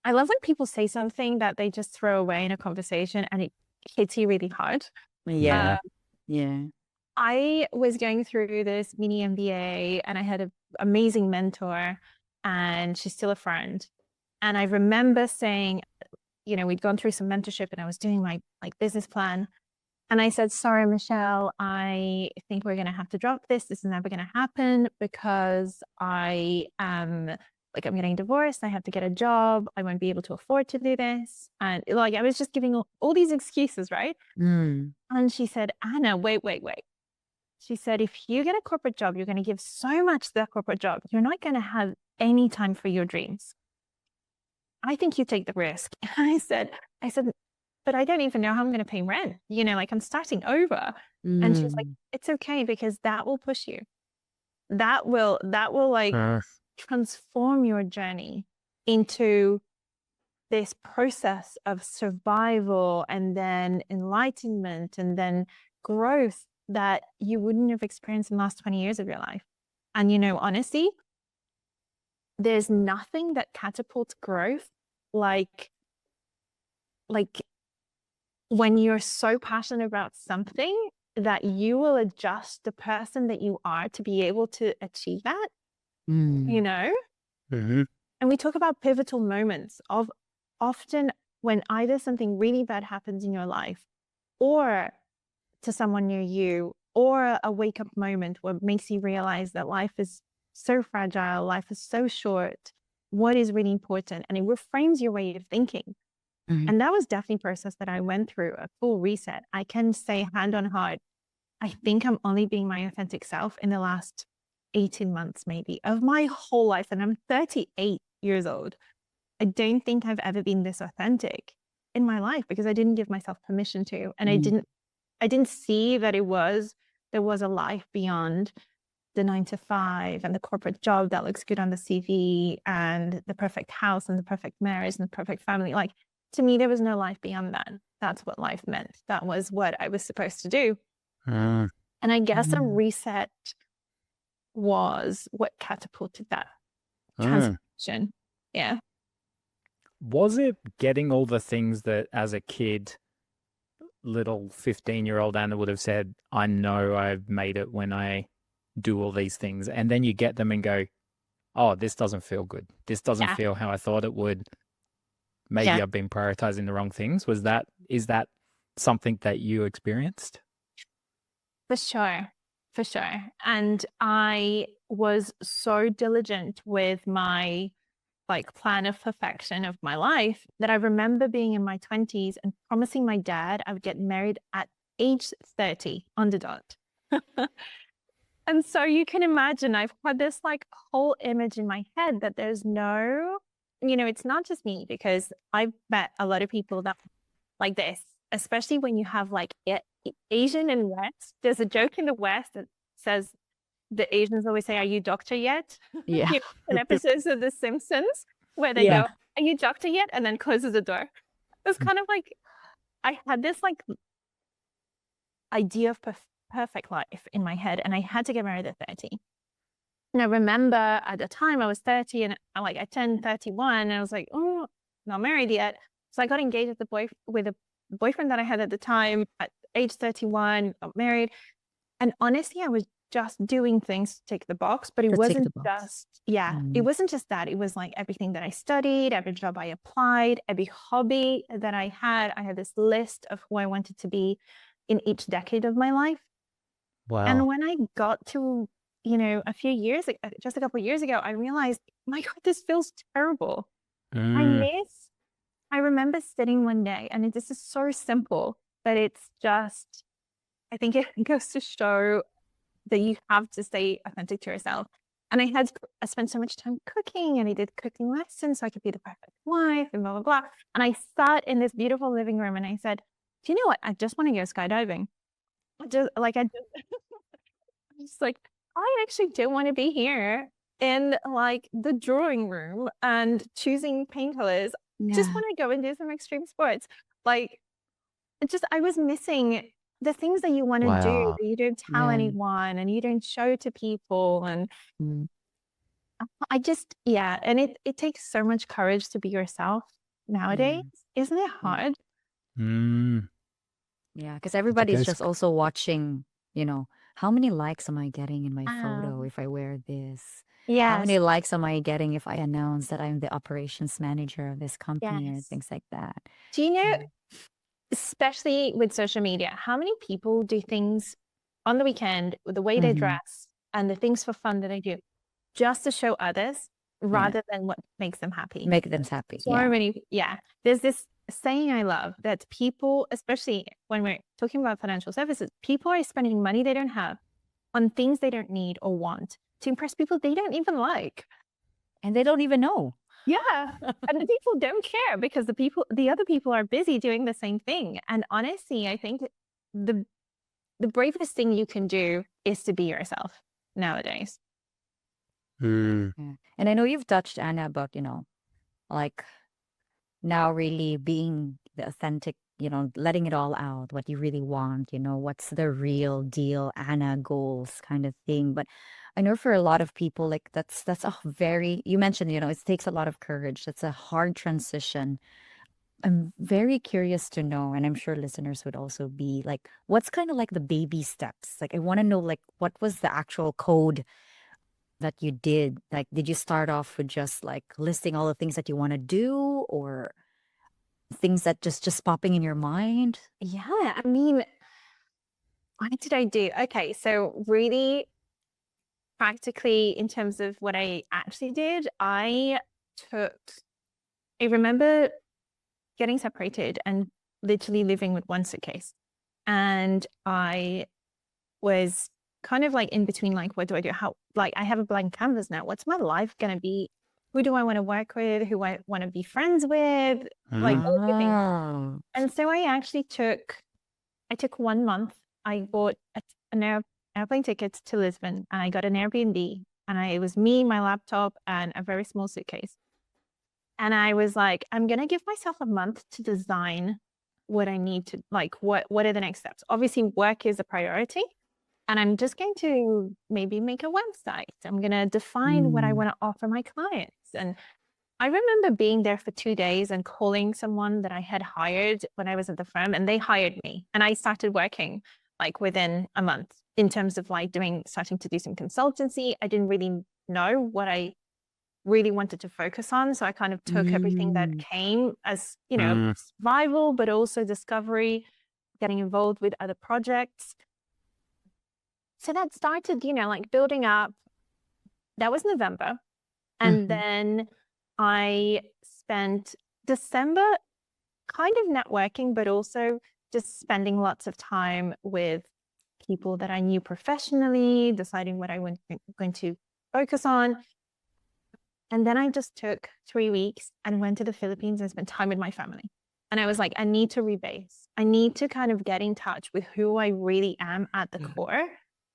I love when people say something that they just throw away in a conversation and it hits you really hard. Yeah. I was going through this mini MBA and I had an amazing mentor, and she's still a friend. And I remember saying, we'd gone through some mentorship and I was doing my business plan. And I said, sorry, Michelle, I think we're going to have to drop this. This is never going to happen because I'm getting divorced. I have to get a job. I won't be able to afford to do this. And I was just giving all these excuses, right? And she said, Anna, wait. She said, if you get a corporate job, you're going to give so much to that corporate job. You're not going to have any time for your dreams. I think you take the risk. I said, but I don't even know how I'm going to pay rent. I'm starting over. And she's like, it's okay, because that will push you. That will transform your journey into this process of survival and then enlightenment and then growth that you wouldn't have experienced in the last 20 years of your life. And, honestly, there's nothing that catapults growth like when you're so passionate about something that you will adjust the person that you are to be able to achieve that, And we talk about pivotal moments of often when either something really bad happens in your life or to someone near you, or a wake-up moment where it makes you realize that life is so fragile, life is so short, what is really important, and it reframes your way of thinking. And that was definitely a process that I went through, a full reset. I can say hand on heart, I think I'm only being my authentic self in the last 18 months, maybe, of my whole life. And I'm 38 years old. I don't think I've ever been this authentic in my life because I didn't give myself permission to. And I didn't see that there was a life beyond the 9 to 5 and the corporate job that looks good on the CV and the perfect house and the perfect marriage and the perfect family. Like, to me, there was no life beyond that. That's what life meant. That was what I was supposed to do. Mm. And I guess a reset was what catapulted that transformation. Yeah. Was it getting all the things that as a kid, little 15-year-old Anna would have said, I know I've made it when I do all these things, and then you get them and go, oh, this doesn't feel good. This doesn't feel how I thought it would. Maybe I've been prioritizing the wrong things. Is that something that you experienced? For sure. For sure. And I was so diligent with my plan of perfection of my life that I remember being in my 20s and promising my dad I would get married at age 30 on the dot. And so you can imagine I've had this whole image in my head that there's no, it's not just me, because I've met a lot of people that like this, especially when you have Asian and West. There's a joke in the West that says the Asians always say, "Are you doctor yet?" Yeah. In episodes of The Simpsons where they go, "Are you doctor yet?" and then closes the door. It's kind of I had this idea of perfect life in my head, and I had to get married at 30. And I remember at the time I was 30 and I turned 31 and I was like, oh, not married yet. So I got engaged with a boyfriend that I had at the time at age 31, got married. And honestly, I was just doing things to tick the box, but it wasn't just, it wasn't just that. It was everything that I studied, every job I applied, every hobby that I had this list of who I wanted to be in each decade of my life. Wow. And when I got to, a few years, just a couple of years ago, I realized, my God, this feels terrible. I remember sitting one day, and this is so simple, but it's just, I think it goes to show that you have to stay authentic to yourself. And I spent so much time cooking, and I did cooking lessons so I could be the perfect wife and blah, blah, blah. And I sat in this beautiful living room and I said, do you know what? I just want to go skydiving. I actually don't want to be here in the drawing room and choosing painkillers. Just want to go and do some extreme sports. I was missing the things that you want to do that you don't tell anyone and you don't show to people. And and it takes so much courage to be yourself nowadays. Isn't it hard? Yeah, because everybody's just also watching, how many likes am I getting in my photo if I wear this? How many likes am I getting if I announce that I'm the operations manager of this company and things like that? Do you know, especially with social media, how many people do things on the weekend with the way they dress and the things for fun that they do just to show others rather than what makes them happy? Make them happy. So many, there's this saying I love that people, especially when we're talking about financial services, people are spending money they don't have on things they don't need or want to impress people they don't even like. And they don't even know. Yeah. And the people don't care because the other people are busy doing the same thing. And honestly, I think the bravest thing you can do is to be yourself nowadays. Yeah. And I know you've touched, Anna, about, now really being the authentic, letting it all out, what you really want, what's the real deal, Anna goals kind of thing. But I know for a lot of people, that's a very, you mentioned, it takes a lot of courage. That's a hard transition. I'm very curious to know, and I'm sure listeners would also be what's kind of the baby steps? I want to know, what was the actual code that you did? Did you start off with just listing all the things that you want to do, or things that just popping in your mind? Yeah, I mean, what did I do? Okay, so really practically in terms of what I actually did, I remember getting separated and literally living with one suitcase. And I was kind of in between, what do I do? How, I have a blank canvas now. What's my life going to be? Who do I want to work with? Who I want to be friends with? And so I actually took 1 month. I bought airplane tickets to Lisbon, and I got an Airbnb, and it was me, my laptop, and a very small suitcase. And I was like, I'm going to give myself a month to design what I need to, like, what are the next steps? Obviously, work is a priority. And I'm just going to maybe make a website. I'm going to define what I want to offer my clients. And I remember being there for 2 days and calling someone that I had hired when I was at the firm, and they hired me. And I started working like within a month in terms of like starting to do some consultancy. I didn't really know what I really wanted to focus on. So I kind of took everything that came as, survival, but also discovery, getting involved with other projects. So that started, like building up. That was November. And then I spent December kind of networking, but also just spending lots of time with people that I knew professionally, deciding what I was going to focus on. And then I just took 3 weeks and went to the Philippines and spent time with my family. And I was like, I need to rebase. I need to kind of get in touch with who I really am at the core,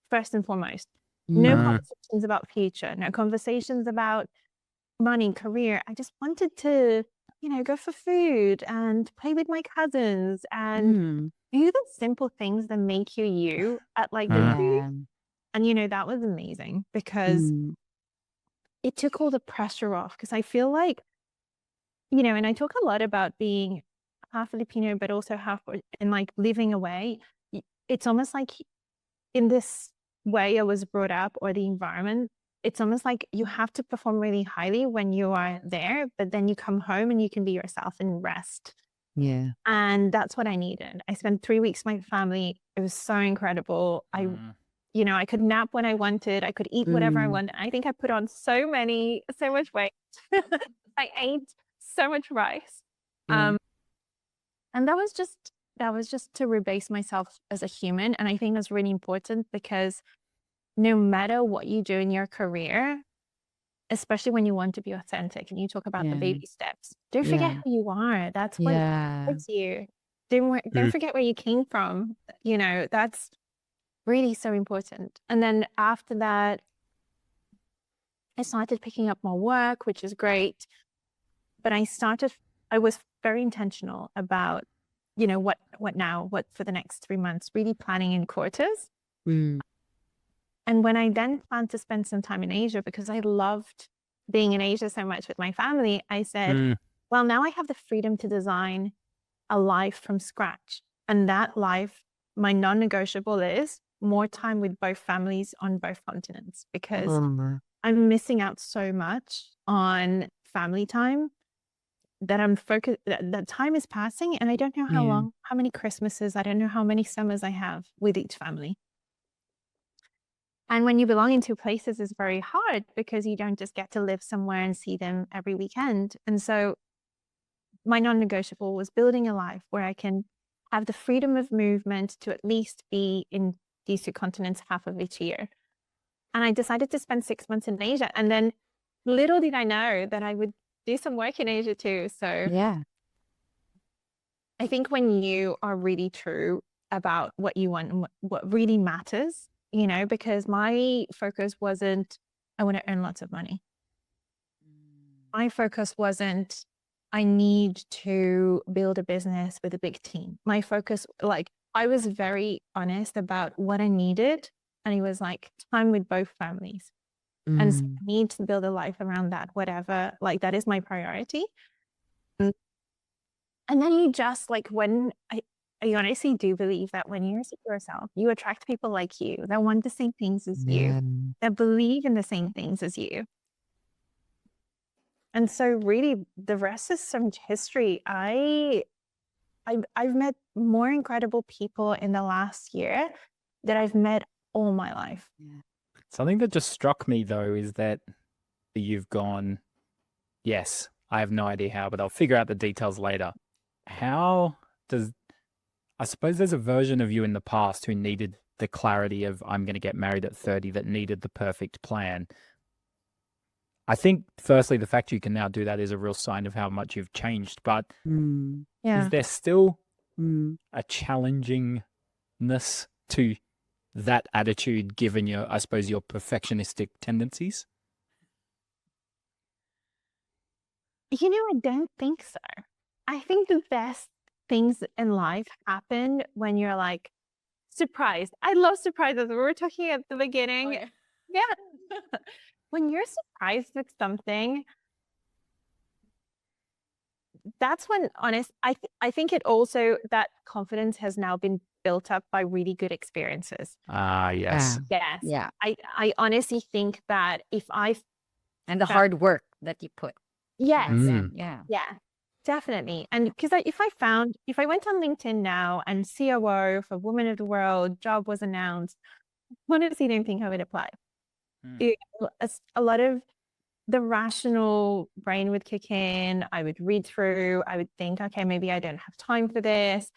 first and foremost. No conversations about future, no conversations about money, career. I just wanted to, go for food and play with my cousins and do the simple things that make you you at like the Yeah. And, that was amazing because it took all the pressure off, because I feel like, and I talk a lot about being half Filipino, but also half and like living away. It's almost like in this way I was brought up, or the environment, it's almost like you have to perform really highly when you are there, but then you come home and you can be yourself and rest. Yeah. And that's what I needed. I spent 3 weeks with my family. It was so incredible. I could nap when I wanted. I could eat whatever I wanted. I think I put on so much weight. I ate so much rice. And that was just to rebase myself as a human. And I think that's really important, because no matter what you do in your career, especially when you want to be authentic and you talk about the baby steps, don't forget who you are. That's what supports you. Don't forget where you came from. That's really so important. And then after that, I started picking up more work, which is great. But I was very intentional about, what now, what for the next 3 months, really planning in quarters. And when I then planned to spend some time in Asia, because I loved being in Asia so much with my family, I said, well, now I have the freedom to design a life from scratch. And that life, my non-negotiable is more time with both families on both continents, because I'm missing out so much on family time that I'm focused, that time is passing, and I don't know how many Christmases, I don't know how many summers I have with each family. And when you belong in two places, it's very hard, because you don't just get to live somewhere and see them every weekend. And so my non-negotiable was building a life where I can have the freedom of movement to at least be in these two continents half of each year. And I decided to spend 6 months in Asia. And then little did I know that I would do some work in Asia too. So I think when you are really true about what you want and what really matters, because my focus wasn't, I want to earn lots of money. My focus wasn't, I need to build a business with a big team. My focus, I was very honest about what I needed. And it was like time with both families. And so I need to build a life around that, whatever, that is my priority. And then you just when I honestly do believe that when you're yourself, you attract people like you that want the same things as you, that believe in the same things as you. And so really the rest is some history. I've met more incredible people in the last year that I've met all my life. Something that just struck me, though, is that you've gone, yes, I have no idea how, but I'll figure out the details later. I suppose there's a version of you in the past who needed the clarity of, I'm going to get married at 30, that needed the perfect plan. I think, firstly, the fact you can now do that is a real sign of how much you've changed. But is there still a challengingness to that attitude given your, I suppose, your perfectionistic tendencies? I don't think so. I think the best things in life happen when you're like surprised. I love surprises. We were talking at the beginning. Oh, Yeah. When you're surprised with something, that's when I think it also, that confidence has now been built up by really good experiences. Ah, yes. Yes. Yeah. I honestly think that if I And the hard work that you put. yes. back then. Yeah. Yeah, definitely. And because if I went on LinkedIn now and COO for Women of the World job was announced, honestly don't think I would apply. A lot of the rational brain would kick in. I would read through, I would think, okay, maybe I don't have time for this.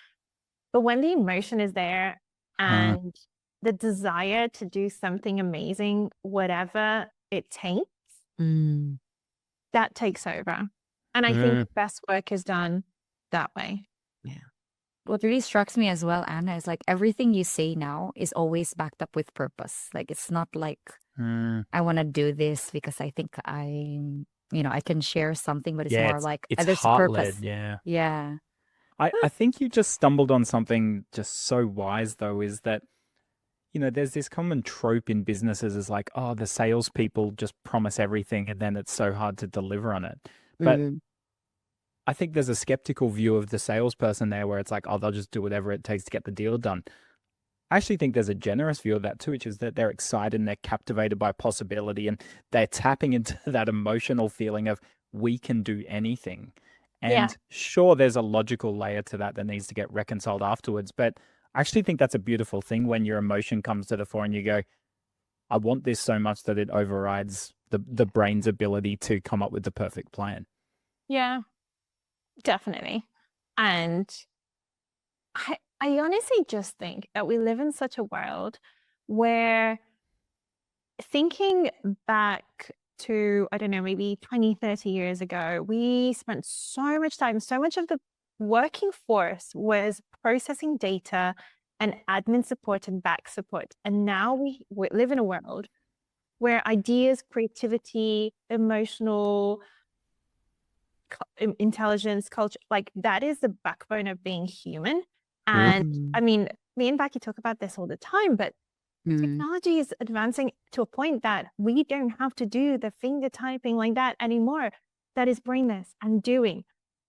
But when the emotion is there and the desire to do something amazing, whatever it takes, that takes over. And I think the best work is done that way. What really strikes me as well, Anna, is like everything you say now is always backed up with purpose. Like it's not like I want to do this because I think I can share something, but it's more like it's there's a heart-led, purpose. yeah. Yeah. I think you just stumbled on something just so wise, though, is that, there's this common trope in businesses is like, oh, the salespeople just promise everything and then it's so hard to deliver on it. But I think there's a skeptical view of the salesperson there where it's like, oh, they'll just do whatever it takes to get the deal done. I actually think there's a generous view of that too, which is that they're excited and they're captivated by possibility and they're tapping into that emotional feeling of we can do anything. And sure, there's a logical layer to that needs to get reconciled afterwards. But I actually think that's a beautiful thing when your emotion comes to the fore and you go, I want this so much that it overrides the brain's ability to come up with the perfect plan. Yeah, definitely. And I honestly just think that we live in such a world where thinking back to, I don't know, maybe 20, 30 years ago, we spent so much time, so much of the working force was processing data and admin support and back support. And now we live in a world where ideas, creativity, emotional intelligence, culture, like that is the backbone of being human. And I mean, me and Becky talk about this all the time, but technology is advancing to a point that we don't have to do the finger typing like that anymore. That is brainless and doing.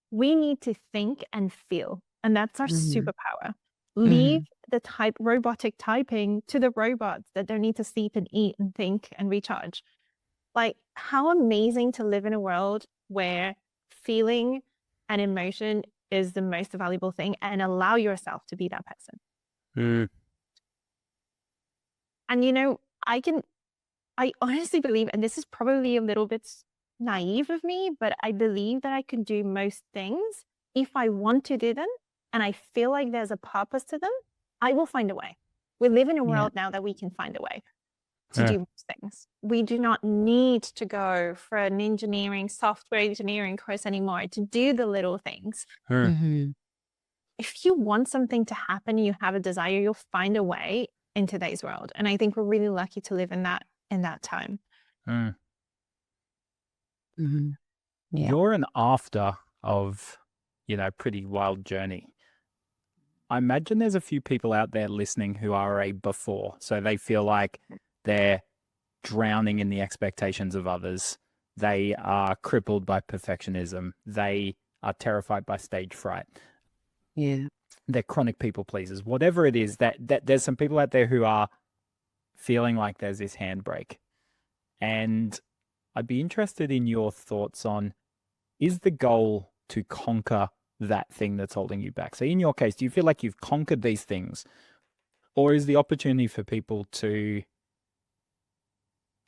We need to think and feel. And that's our superpower. Leave the robotic typing to the robots that don't need to sleep and eat and think and recharge. Like, how amazing to live in a world where feeling and emotion is the most valuable thing, and allow yourself to be that person. And I honestly believe, and this is probably a little bit naive of me, but I believe that I can do most things if I want to do them and I feel like there's a purpose to them. I will find a way. We live in a world now that we can find a way to do most things. We do not need to go for an software engineering course anymore to do the little things. If you want something to happen, you have a desire, you'll find a way in today's world. And I think we're really lucky to live in that time. You're an after of, pretty wild journey. I imagine there's a few people out there listening who are a before. So they feel like they're drowning in the expectations of others. They are crippled by perfectionism. They are terrified by stage fright. Yeah. They're chronic people pleasers. Whatever it is, that there's some people out there who are feeling like there's this handbrake. And I'd be interested in your thoughts on, is the goal to conquer that thing that's holding you back? So in your case, do you feel like you've conquered these things? Or is the opportunity for people to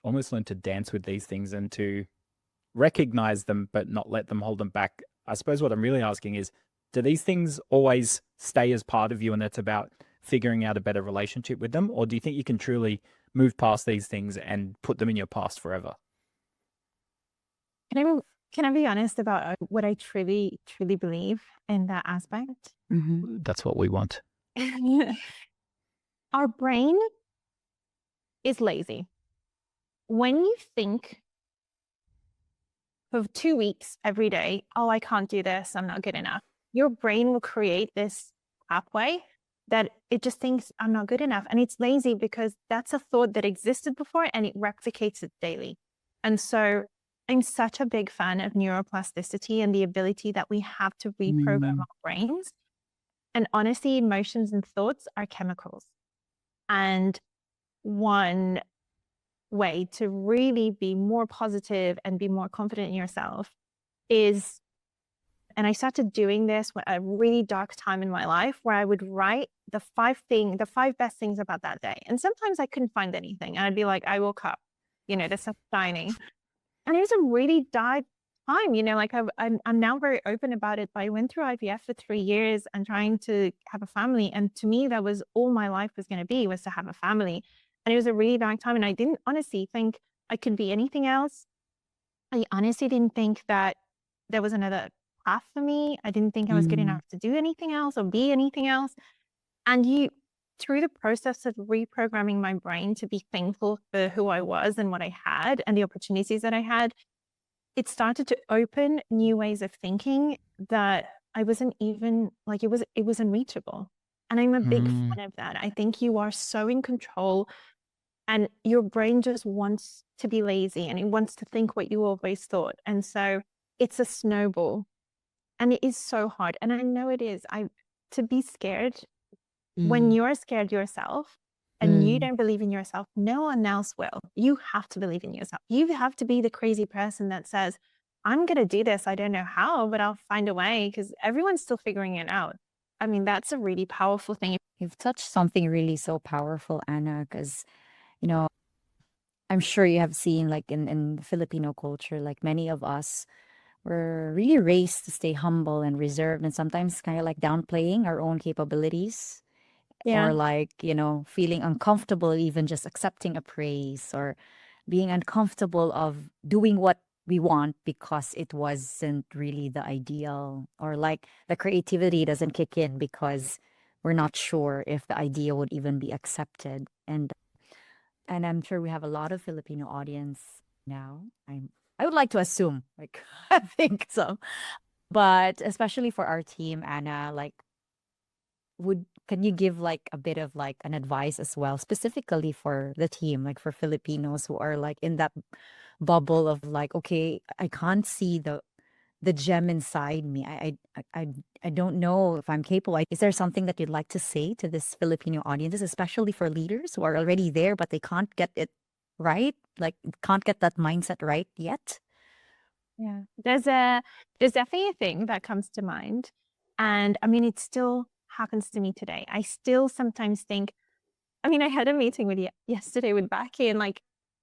almost learn to dance with these things and to recognize them, but not let them hold them back? I suppose what I'm really asking is, do these things always stay as part of you and it's about figuring out a better relationship with them? Or do you think you can truly move past these things and put them in your past forever? Can I be honest about what I truly, truly believe in that aspect? That's what we want. Our brain is lazy. When you think for 2 weeks every day, oh, I can't do this, I'm not good enough, your brain will create this pathway that it just thinks I'm not good enough. And it's lazy because that's a thought that existed before and it replicates it daily. And so I'm such a big fan of neuroplasticity and the ability that we have to reprogram our brains. And honestly, emotions and thoughts are chemicals. And one way to really be more positive and be more confident in yourself is, and I started doing this at a really dark time in my life where I would write the 5 best things about that day. And sometimes I couldn't find anything. And I'd be like, I woke up, the sun's shining. And it was a really dark time, like I'm now very open about it, but I went through IVF for 3 years and trying to have a family. And to me, that was all my life was going to be, was to have a family. And it was a really dark time. And I didn't honestly think I could be anything else. I honestly didn't think that there was another path for me. I didn't think I was good enough to do anything else or be anything else. And through the process of reprogramming my brain to be thankful for who I was and what I had and the opportunities that I had, it started to open new ways of thinking that I wasn't even like, it was unreachable. And I'm a big fan of that. I think you are so in control and your brain just wants to be lazy and it wants to think what you always thought. And so it's a snowball and it is so hard. And I know it is. To be scared, when you're scared yourself and you don't believe in yourself, no one else will. You have to believe in yourself. You have to be the crazy person that says, I'm going to do this. I don't know how, but I'll find a way, because everyone's still figuring it out. I mean, that's a really powerful thing. You've touched something really so powerful, Anna, because, I'm sure you have seen like in Filipino culture, like many of us were really raised to stay humble and reserved and sometimes kind of like downplaying our own capabilities Yeah. or like, feeling uncomfortable even just accepting a praise or being uncomfortable of doing what we want because it wasn't really the ideal, or like the creativity doesn't kick in because we're not sure if the idea would even be accepted. And I'm sure we have a lot of Filipino audience now. I would like to assume, like, I think so. But especially for our team, Anna, like, can you give like a bit of like an advice as well, specifically for the team, like for Filipinos who are like in that bubble of like, okay, I can't see the gem inside me. I don't know if I'm capable. Is there something that you'd like to say to this Filipino audiences, especially for leaders who are already there, but they can't get it right? Like can't get that mindset right yet? Yeah. There's definitely a thing that comes to mind. And I mean, it still happens to me today. I still sometimes think, I mean, I had a meeting with yesterday with Becky, and like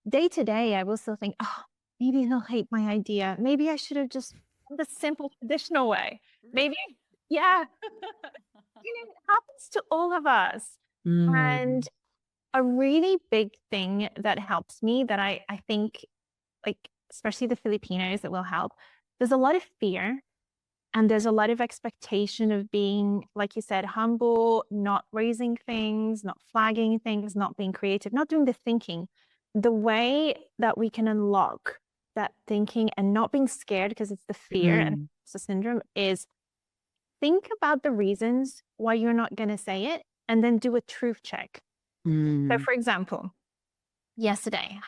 day to day, I will still think, oh, maybe they'll hate my idea. Maybe I should have just done the simple traditional way. Maybe, yeah. It happens to all of us. And a really big thing that helps me that I think, like, especially the Filipinos that will help, there's a lot of fear and there's a lot of expectation of being, like you said, humble, not raising things, not flagging things, not being creative, not doing the thinking. The way that we can unlock that thinking and not being scared, because it's the fear and the syndrome, is think about the reasons why you're not going to say it and then do a truth check. So for example, yesterday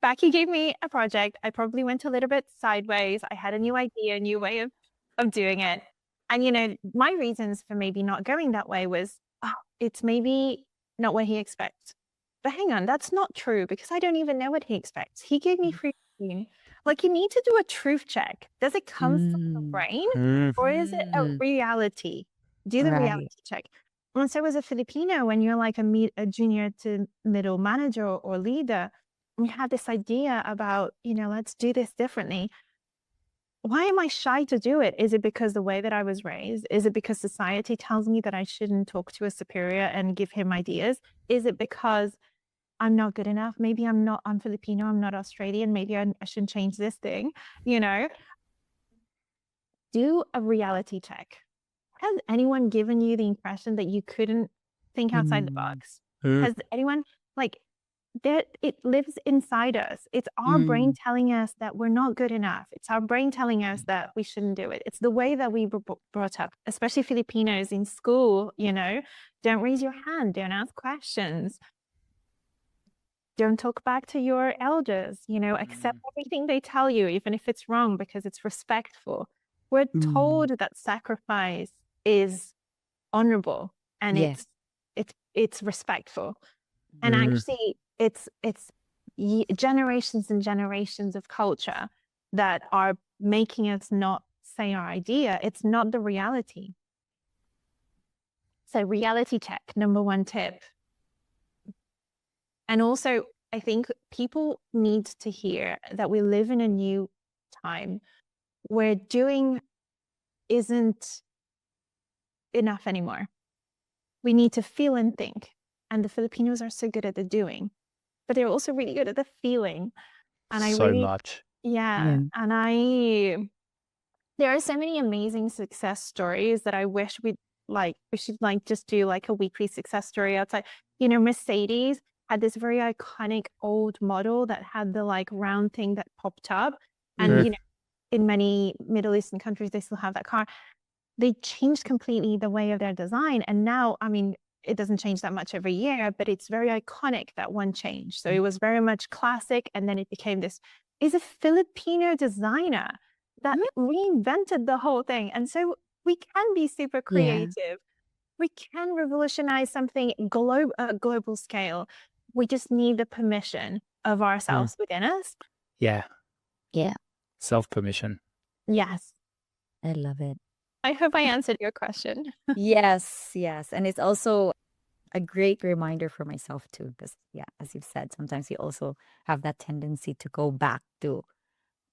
Becky gave me a project. I probably went a little bit sideways. I had a new idea, a new way of doing it. And, my reasons for maybe not going that way was, oh, it's maybe not what he expects. But hang on, that's not true because I don't even know what he expects. He gave me free rein. Like, you need to do a truth check. Does it come from the brain or is it a reality? Do the reality Right. check. And so as a Filipino, when you're like a junior to middle manager or leader, we have this idea about, let's do this differently. Why am I shy to do it? Is it because the way that I was raised? Is it because society tells me that I shouldn't talk to a superior and give him ideas? Is it because I'm not good enough? Maybe I'm Filipino, I'm not Australian. Maybe I shouldn't change this thing, Do a reality check. Has anyone given you the impression that you couldn't think outside the box? Has anyone Like that, it lives inside us. It's our brain telling us that we're not good enough. It's our brain telling us that we shouldn't do it. It's the way that we were brought up, especially Filipinos in school, don't raise your hand, don't ask questions, don't talk back to your elders, accept everything they tell you, even if it's wrong, because it's respectful. We're told that sacrifice is honorable and Yes. it's respectful. And actually it's generations and generations of culture that are making us not say our idea. It's not the reality. So reality check, number one tip. And also, I think people need to hear that we live in a new time where doing isn't enough anymore. We need to feel and think. And the Filipinos are so good at the doing, but they're also really good at the feeling. And much. Yeah. And there are so many amazing success stories that I wish we should just do like a weekly success story outside. Mercedes had this very iconic old model that had the round thing that popped up. And, in many Middle Eastern countries, they still have that car. They changed completely the way of their design. And now, it doesn't change that much every year, but it's very iconic, that one change. So it was very much classic. And then it became is a Filipino designer that reinvented the whole thing. And so we can be super creative. We can revolutionize something global scale. We just need the permission of ourselves within us. Yeah. Yeah. Self-permission. Yes. I love it. I hope I answered your question. Yes. And it's also a great reminder for myself too, because as you've said, sometimes you also have that tendency to go back to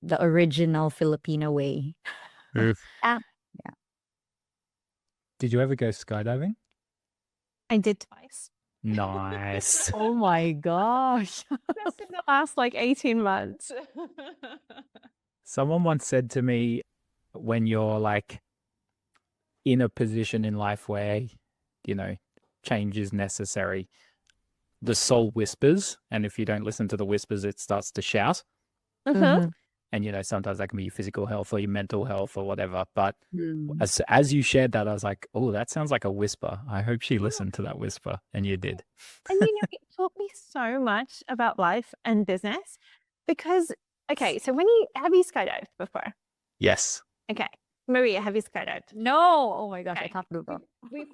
the original Filipino way. Yeah. Did you ever go skydiving? I did twice. Nice. Oh my gosh. That's in the last 18 months. Someone once said to me, when you're in a position in life where, change is necessary, the soul whispers. And if you don't listen to the whispers, it starts to shout. And, sometimes that can be your physical health or your mental health or whatever. But as you shared that, I was like, oh, that sounds like a whisper. I hope she listened to that whisper. And you did. And it taught me so much about life and business because, okay, so have you skydived before? Yes. Okay. Maria, have you skydived? No. Oh my gosh. Okay. I thought to go. We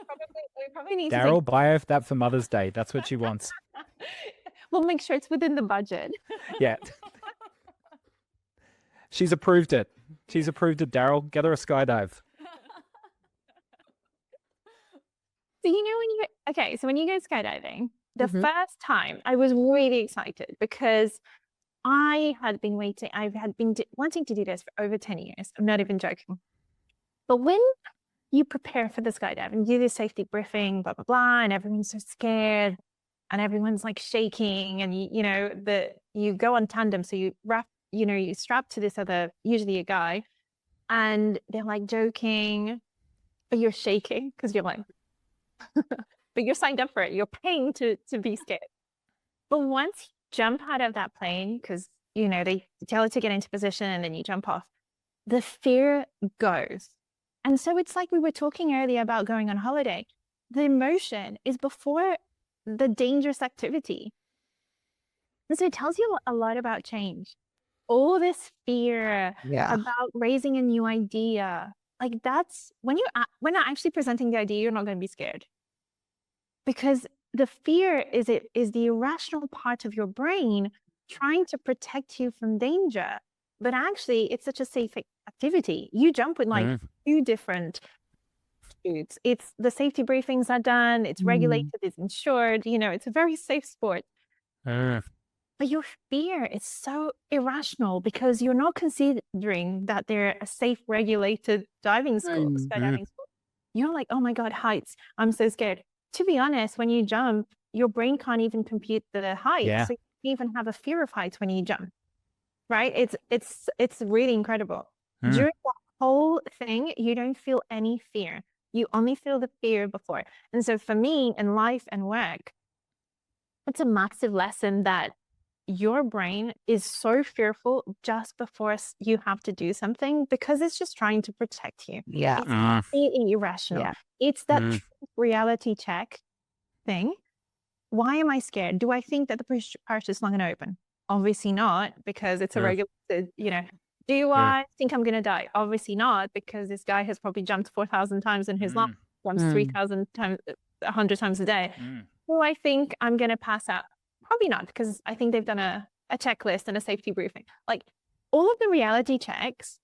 probably need Daryl, buy her that for Mother's Day. That's what she wants. We'll make sure it's within the budget. Yeah. She's approved it. Daryl. Get her a skydive. So when you go skydiving, the first time I was really excited because I had been wanting to do this for over 10 years. I'm not even joking. But when you prepare for the skydive and do the safety briefing, blah, blah, blah, and everyone's so scared and everyone's shaking and you go on tandem. So you you strap to this other, usually a guy, and they're joking, but you're shaking because you're but you're signed up for it. You're paying to be scared. But once you jump out of that plane, because, they tell you to get into position and then you jump off, the fear goes. And so it's like we were talking earlier about going on holiday. The emotion is before the dangerous activity. And so it tells you a lot about change. All this fear about raising a new idea, that's when you're actually presenting the idea, you're not going to be scared. Because the fear is the irrational part of your brain trying to protect you from danger. But actually, it's such a safe activity. You jump with 2 different shoots. It's the safety briefings are done. It's regulated. It's insured. It's a very safe sport. But your fear is so irrational because you're not considering that they're a safe, regulated diving school, skydiving school. You're like, oh my God, heights. I'm so scared. To be honest, when you jump, your brain can't even compute the height. Yeah. So you even have a fear of heights when you jump. Right? It's really incredible. During the whole thing, you don't feel any fear. You only feel the fear before. And so for me in life and work, it's a massive lesson that your brain is so fearful just before you have to do something because it's just trying to protect you. Yeah. It's completely irrational. Yeah. It's that reality check thing. Why am I scared? Do I think that the parachute is not going to open? Obviously not, because it's a regulated, do I think I'm going to die? Obviously not, because this guy has probably jumped 4,000 times in his life, jumps 3,000 times, 100 times a day. Do I think I'm going to pass out? Probably not, because I think they've done a checklist and a safety briefing. Like, all of the reality checks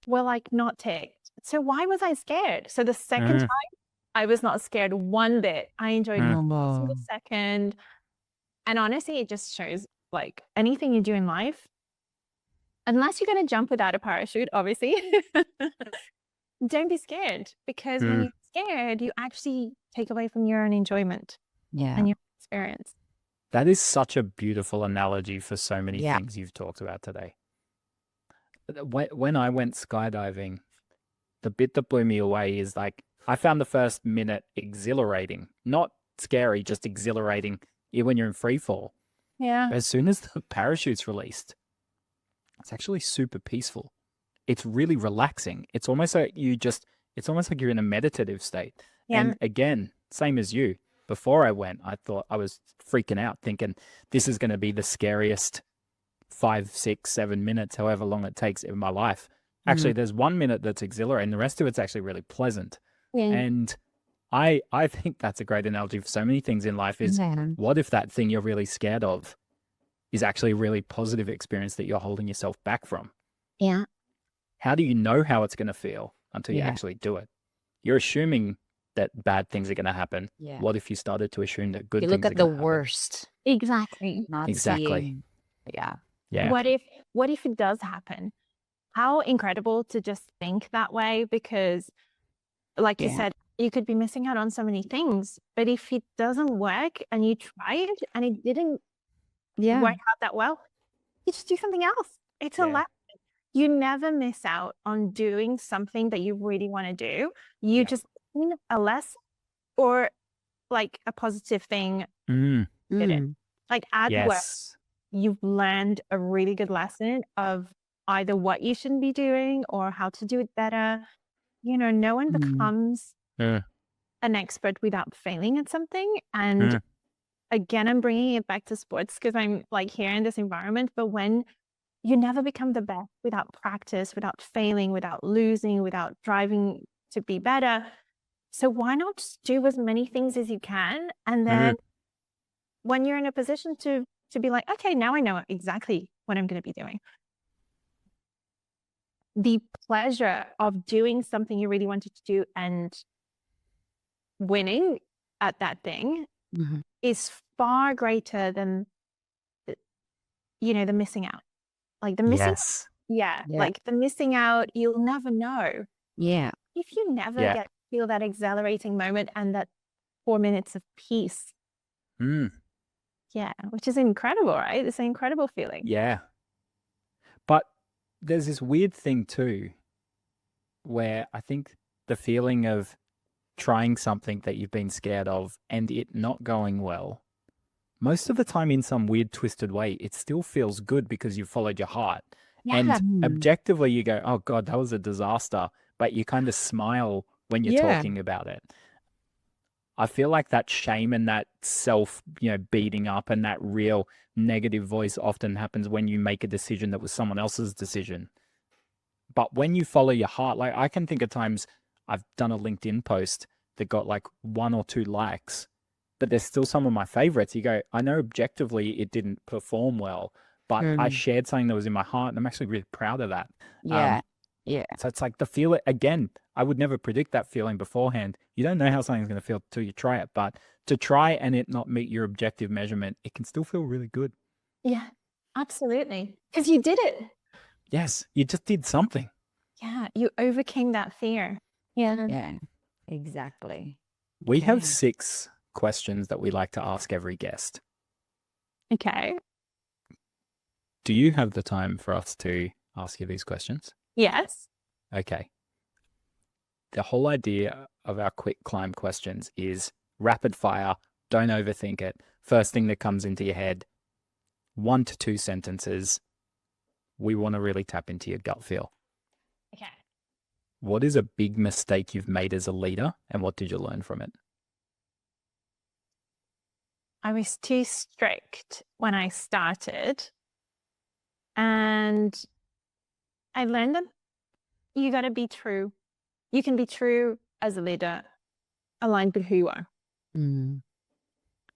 were like not ticked. So why was I scared? So the second time, I was not scared one bit. I enjoyed every single second. And honestly, it just shows like anything you do in life, unless you're going to jump without a parachute, obviously, don't be scared, because when you're scared, you actually take away from your own enjoyment and your experience. That is such a beautiful analogy for so many Yeah. things you've talked about today. When I went skydiving, the bit that blew me away is like, I found the first minute exhilarating, not scary, just exhilarating when you're in free fall. Yeah. As soon as the parachute's released, it's actually super peaceful. It's really relaxing. It's almost like it's almost like you're in a meditative state. Yeah. And again, same as you, before I went, I thought I was freaking out thinking this is going to be the scariest 5, 6, 7 minutes, however long it takes in my life. Actually, there's 1 minute that's exhilarating. The rest of it's actually really pleasant. Yeah. And I think that's a great analogy for so many things in life is what if that thing you're really scared of is actually a really positive experience that you're holding yourself back from? Yeah. How do you know how it's going to feel until you actually do it? You're assuming that bad things are going to happen. Yeah. What if you started to assume that good You things look are at the going to happen? worst, Exactly. not Exactly. seeing. Yeah. Yeah. What if it does happen? How incredible to just think that way, because like you said, you could be missing out on so many things, but if it doesn't work and you try it and it didn't work out that well, you just do something else. It's a lesson. You never miss out on doing something that you really want to do. You just learn a lesson or like a positive thing. Like at work, Yes. you've learned a really good lesson of either what you shouldn't be doing or how to do it better. No one becomes an expert without failing at something. And again, I'm bringing it back to sports because I'm like here in this environment, but when you never become the best without practice, without failing, without losing, without driving to be better. So why not just do as many things as you can? And then when you're in a position to be like, okay, now I know exactly what I'm going to be doing. The pleasure of doing something you really wanted to do and winning at that thing is far greater than, the missing out. Like the missing, like the missing out, you'll never know. Yeah. If you never get to feel that exhilarating moment and that 4 minutes of peace. Yeah, which is incredible, right? It's an incredible feeling. Yeah. But there's this weird thing too, where I think the feeling of trying something that you've been scared of and it not going well, most of the time in some weird twisted way, it still feels good because you followed your heart. Yeah. And objectively you go, oh God, that was a disaster. But you kind of smile when you're talking about it. I feel like that shame and that self, beating up and that real negative voice often happens when you make a decision that was someone else's decision. But when you follow your heart, like I can think of times I've done a LinkedIn post that got like 1 or 2 likes, but there's still some of my favorites. You go, I know objectively it didn't perform well, but I shared something that was in my heart and I'm actually really proud of that. So it's like the feel again, I would never predict that feeling beforehand. You don't know how something's going to feel till you try it, but to try and it not meet your objective measurement, it can still feel really good. Yeah, absolutely. Because you did it. Yes, you just did something. Yeah, you overcame that fear. Yeah, exactly. We have 6 questions that we like to ask every guest. Okay. Do you have the time for us to ask you these questions? Yes. Okay. The whole idea of our quick climb questions is rapid fire, don't overthink it. first thing that comes into your head, 1 to 2 sentences. We want to really tap into your gut feel. Okay. What is a big mistake you've made as a leader, and what did you learn from it? I was too strict when I started, and I learned that you got to be true. You can be true as a leader, aligned with who you are.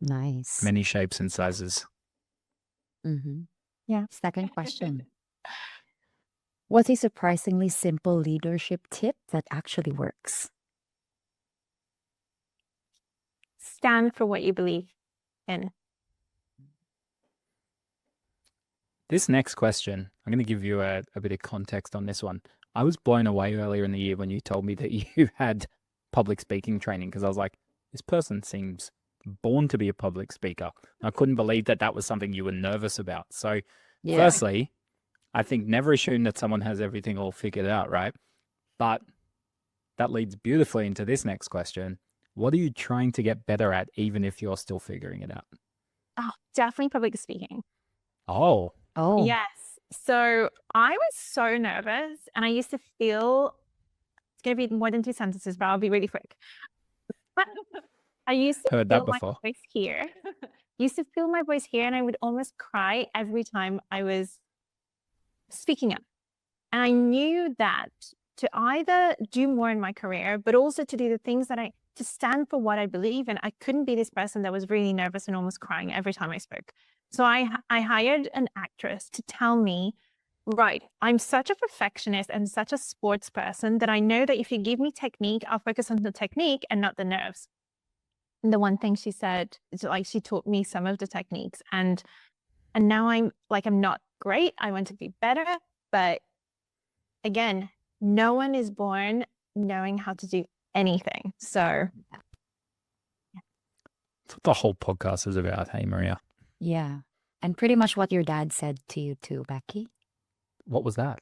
Nice. Many shapes and sizes. Yeah. Second question. What's a surprisingly simple leadership tip that actually works? Stand for what you believe in. This next question, I'm going to give you a bit of context on this one. I was blown away earlier in the year when you told me that you had public speaking training, because I was like, this person seems born to be a public speaker. I couldn't believe that was something you were nervous about. So firstly, I think never assume that someone has everything all figured out, right? But that leads beautifully into this next question. What are you trying to get better at, even if you're still figuring it out? Oh, definitely public speaking. Oh. Yes. So I was so nervous, and I used to feel, it's going to be more than 2 sentences, but I'll be really quick. I used to Heard feel that before. my voice here. And I would almost cry every time I was speaking up. And I knew that to either do more in my career, but also to do the things that to stand for what I believe in. I couldn't be this person that was really nervous and almost crying every time I spoke. So I hired an actress to tell me, right, I'm such a perfectionist and such a sports person that I know that if you give me technique, I'll focus on the technique and not the nerves. And the one thing she said is, like, she taught me some of the techniques, and now I'm not great. I want to be better, but again, no one is born knowing how to do anything. So that's what the whole podcast is about. Hey, Maria. Yeah. And pretty much what your dad said to you too, Becky. What was that?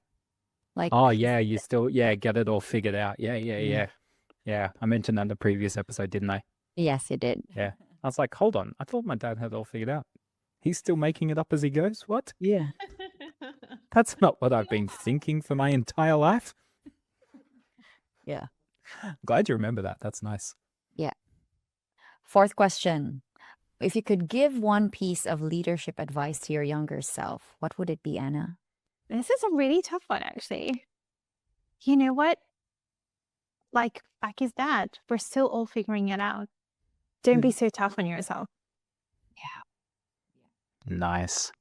Like, oh yeah, you still, get it all figured out. Yeah. I mentioned that in the previous episode, didn't I? Yes, you did. Yeah. I was like, hold on. I thought my dad had it all figured out. He's still making it up as he goes? What? Yeah. That's not what I've been thinking for my entire life. Yeah. Glad you remember that. That's nice. Yeah. Fourth question. If you could give one piece of leadership advice to your younger self, what would it be, Anna? This is a really tough one, actually. You know what? Like Becky's dad, we're still all figuring it out. Don't be so tough on yourself. Yeah. Nice.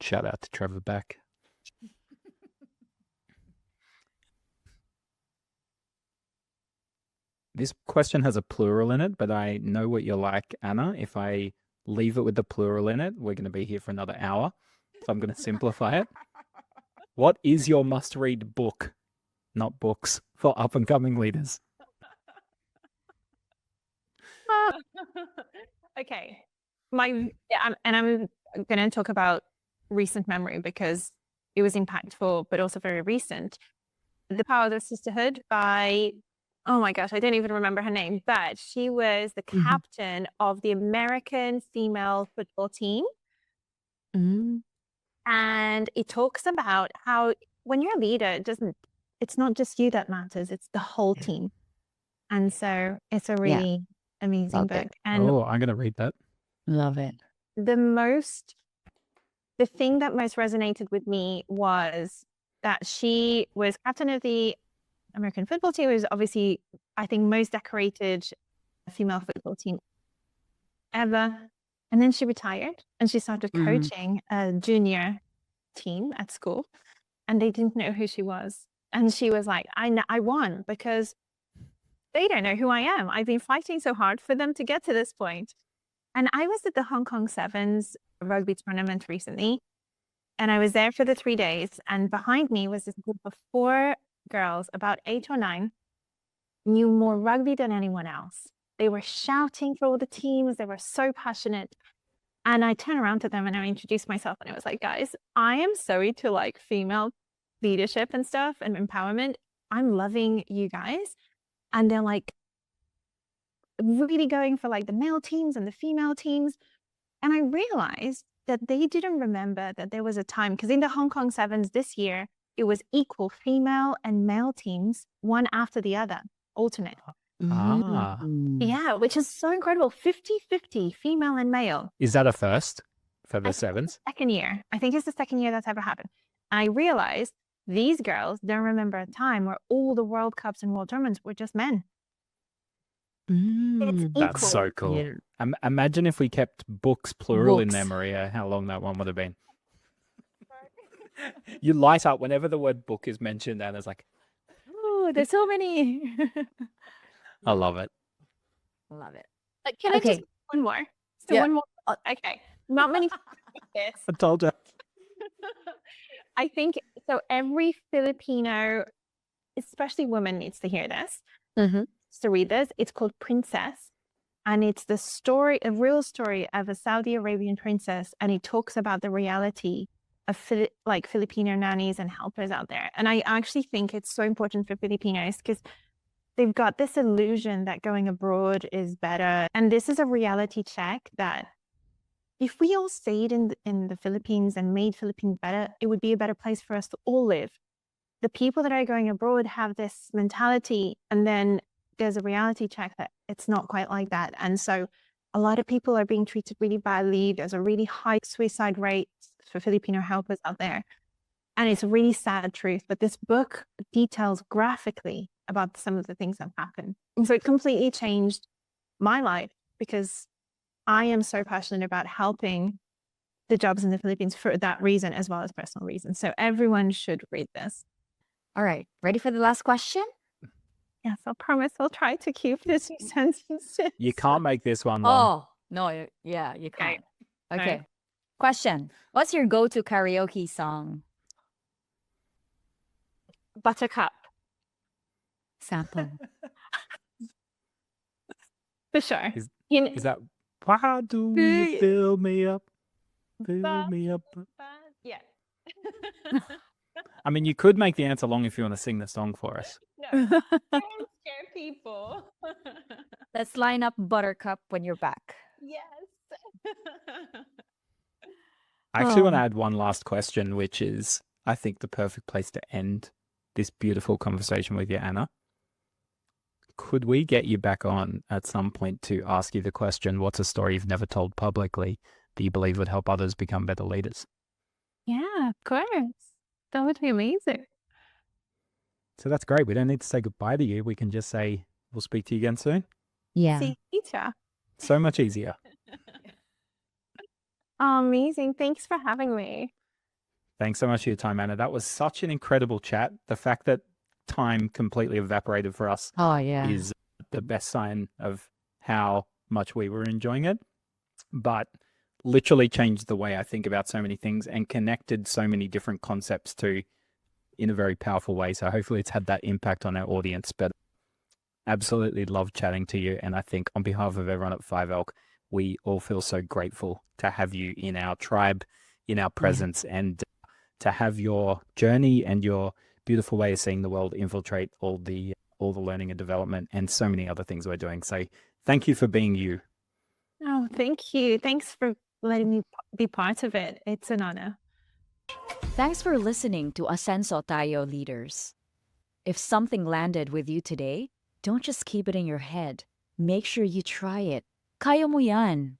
Shout out to Trevor Beck. This question has a plural in it, but I know what you're like, Anna. If I leave it with the plural in it, we're going to be here for another hour. So I'm going to simplify it. What is your must-read book, not books, for up-and-coming leaders? Okay. I'm going to talk about recent memory because it was impactful, but also very recent. The Power of the Sisterhood by, oh my gosh, I don't even remember her name, but she was the captain of the American female football team. And it talks about how when you're a leader, it's not just you that matters, it's the whole team. And so it's a really amazing book. And I'm going to read that. Love it. The thing that most resonated with me was that she was captain of the American football team. It was obviously, I think, most decorated female football team ever. And then she retired and she started coaching a junior team at school, and they didn't know who she was. And she was like, I won because they don't know who I am. I've been fighting so hard for them to get to this point. And I was at the Hong Kong Sevens rugby tournament recently, and I was there for the 3 days. And behind me was this group of 4 girls, about 8 or 9, knew more rugby than anyone else. They were shouting for all the teams. They were so passionate. And I turned around to them and I introduced myself, and I was like, guys, I am so into like female leadership and stuff and empowerment. I'm loving you guys. And they're like, really going for like the male teams and the female teams. And I realized that they didn't remember that there was a time, because in the Hong Kong Sevens this year, it was equal female and male teams, one after the other, alternate. Ah. Yeah, which is so incredible. 50-50 female and male. Is that a first for the I think sevens? Second year. I think it's the second year that's ever happened. And I realized these girls don't remember a time where all the World Cups and World Tournaments were just men. It's That's equal. so cool. Yeah. Imagine if we kept books plural in Books. there, Maria, how long that one would have been. You light up whenever the word book is mentioned, and it's like, Oh, there's so many. I love it. Love it. Can I Okay. just one more? So Yeah. one more. Okay. Not many people like this. I told you. I think so. Every Filipino, especially women, needs to hear this. To read this. It's called Princess, and it's the story, a real story of a Saudi Arabian princess, and it talks about the reality of Filipino nannies and helpers out there. And I actually think it's so important for Filipinos because they've got this illusion that going abroad is better, and this is a reality check that if we all stayed in the Philippines and made Philippines better, it would be a better place for us to all live. The people that are going abroad have this mentality, and then there's a reality check that it's not quite like that. And so a lot of people are being treated really badly. There's a really high suicide rate for Filipino helpers out there. And it's a really sad truth. But this book details graphically about some of the things that happen. And so it completely changed my life because I am so passionate about helping the jobs in the Philippines for that reason, as well as personal reasons. So everyone should read this. All right. Ready for the last question? Yes, I'll promise I'll try to keep this few sentences. You can't make this one long. Oh, no. Yeah, you Okay. can't. Okay. Right. Question. What's your go-to karaoke song? Buttercup, Sample. for sure. Is- You know, Is that, why do you fill me up? Fill me up. yeah. I mean, you could make the answer long if you want to sing the song for us. No, don't scare people. Let's line up Buttercup when you're back. Yes. I actually want to Oh. add one last question, which is, I think, the perfect place to end this beautiful conversation with you, Anna. Could we get you back on at some point to ask you the question, what's a story you've never told publicly that you believe would help others become better leaders? Yeah, of course. That would be amazing. So that's great. We don't need to say goodbye to you. We can just say, we'll speak to you again soon. Yeah. See you later. So much easier. Oh, amazing. Thanks for having me. Thanks so much for your time, Anna. That was such an incredible chat. The fact that time completely evaporated for us Oh, yeah. is the best sign of how much we were enjoying it, but literally changed the way I think about so many things and connected so many different concepts to in a very powerful way. So hopefully it's had that impact on our audience, but absolutely love chatting to you. And I think on behalf of everyone at 5 Elk, we all feel so grateful to have you in our tribe, in our presence, and to have your journey and your beautiful way of seeing the world infiltrate all the learning and development and so many other things we're doing. So thank you for being you. Oh, thank you. Thanks for letting me be part of it. It's an honor. Thanks for listening to Asenso Tayo Leaders. If something landed with you today, don't just keep it in your head. Make sure you try it. Kaya mo yan.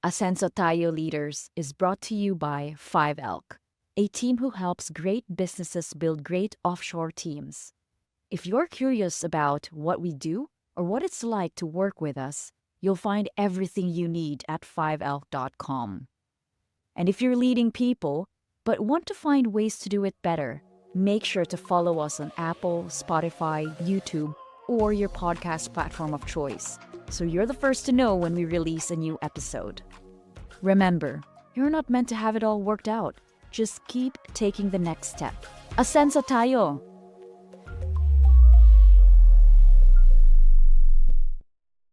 Asenso Tayo Leaders is brought to you by 5 Elk, a team who helps great businesses build great offshore teams. If you're curious about what we do or what it's like to work with us, you'll find everything you need at 5elk.com. And if you're leading people, but want to find ways to do it better, make sure to follow us on Apple, Spotify, YouTube, or your podcast platform of choice, so you're the first to know when we release a new episode. Remember, you're not meant to have it all worked out. Just keep taking the next step. Asenso tayo!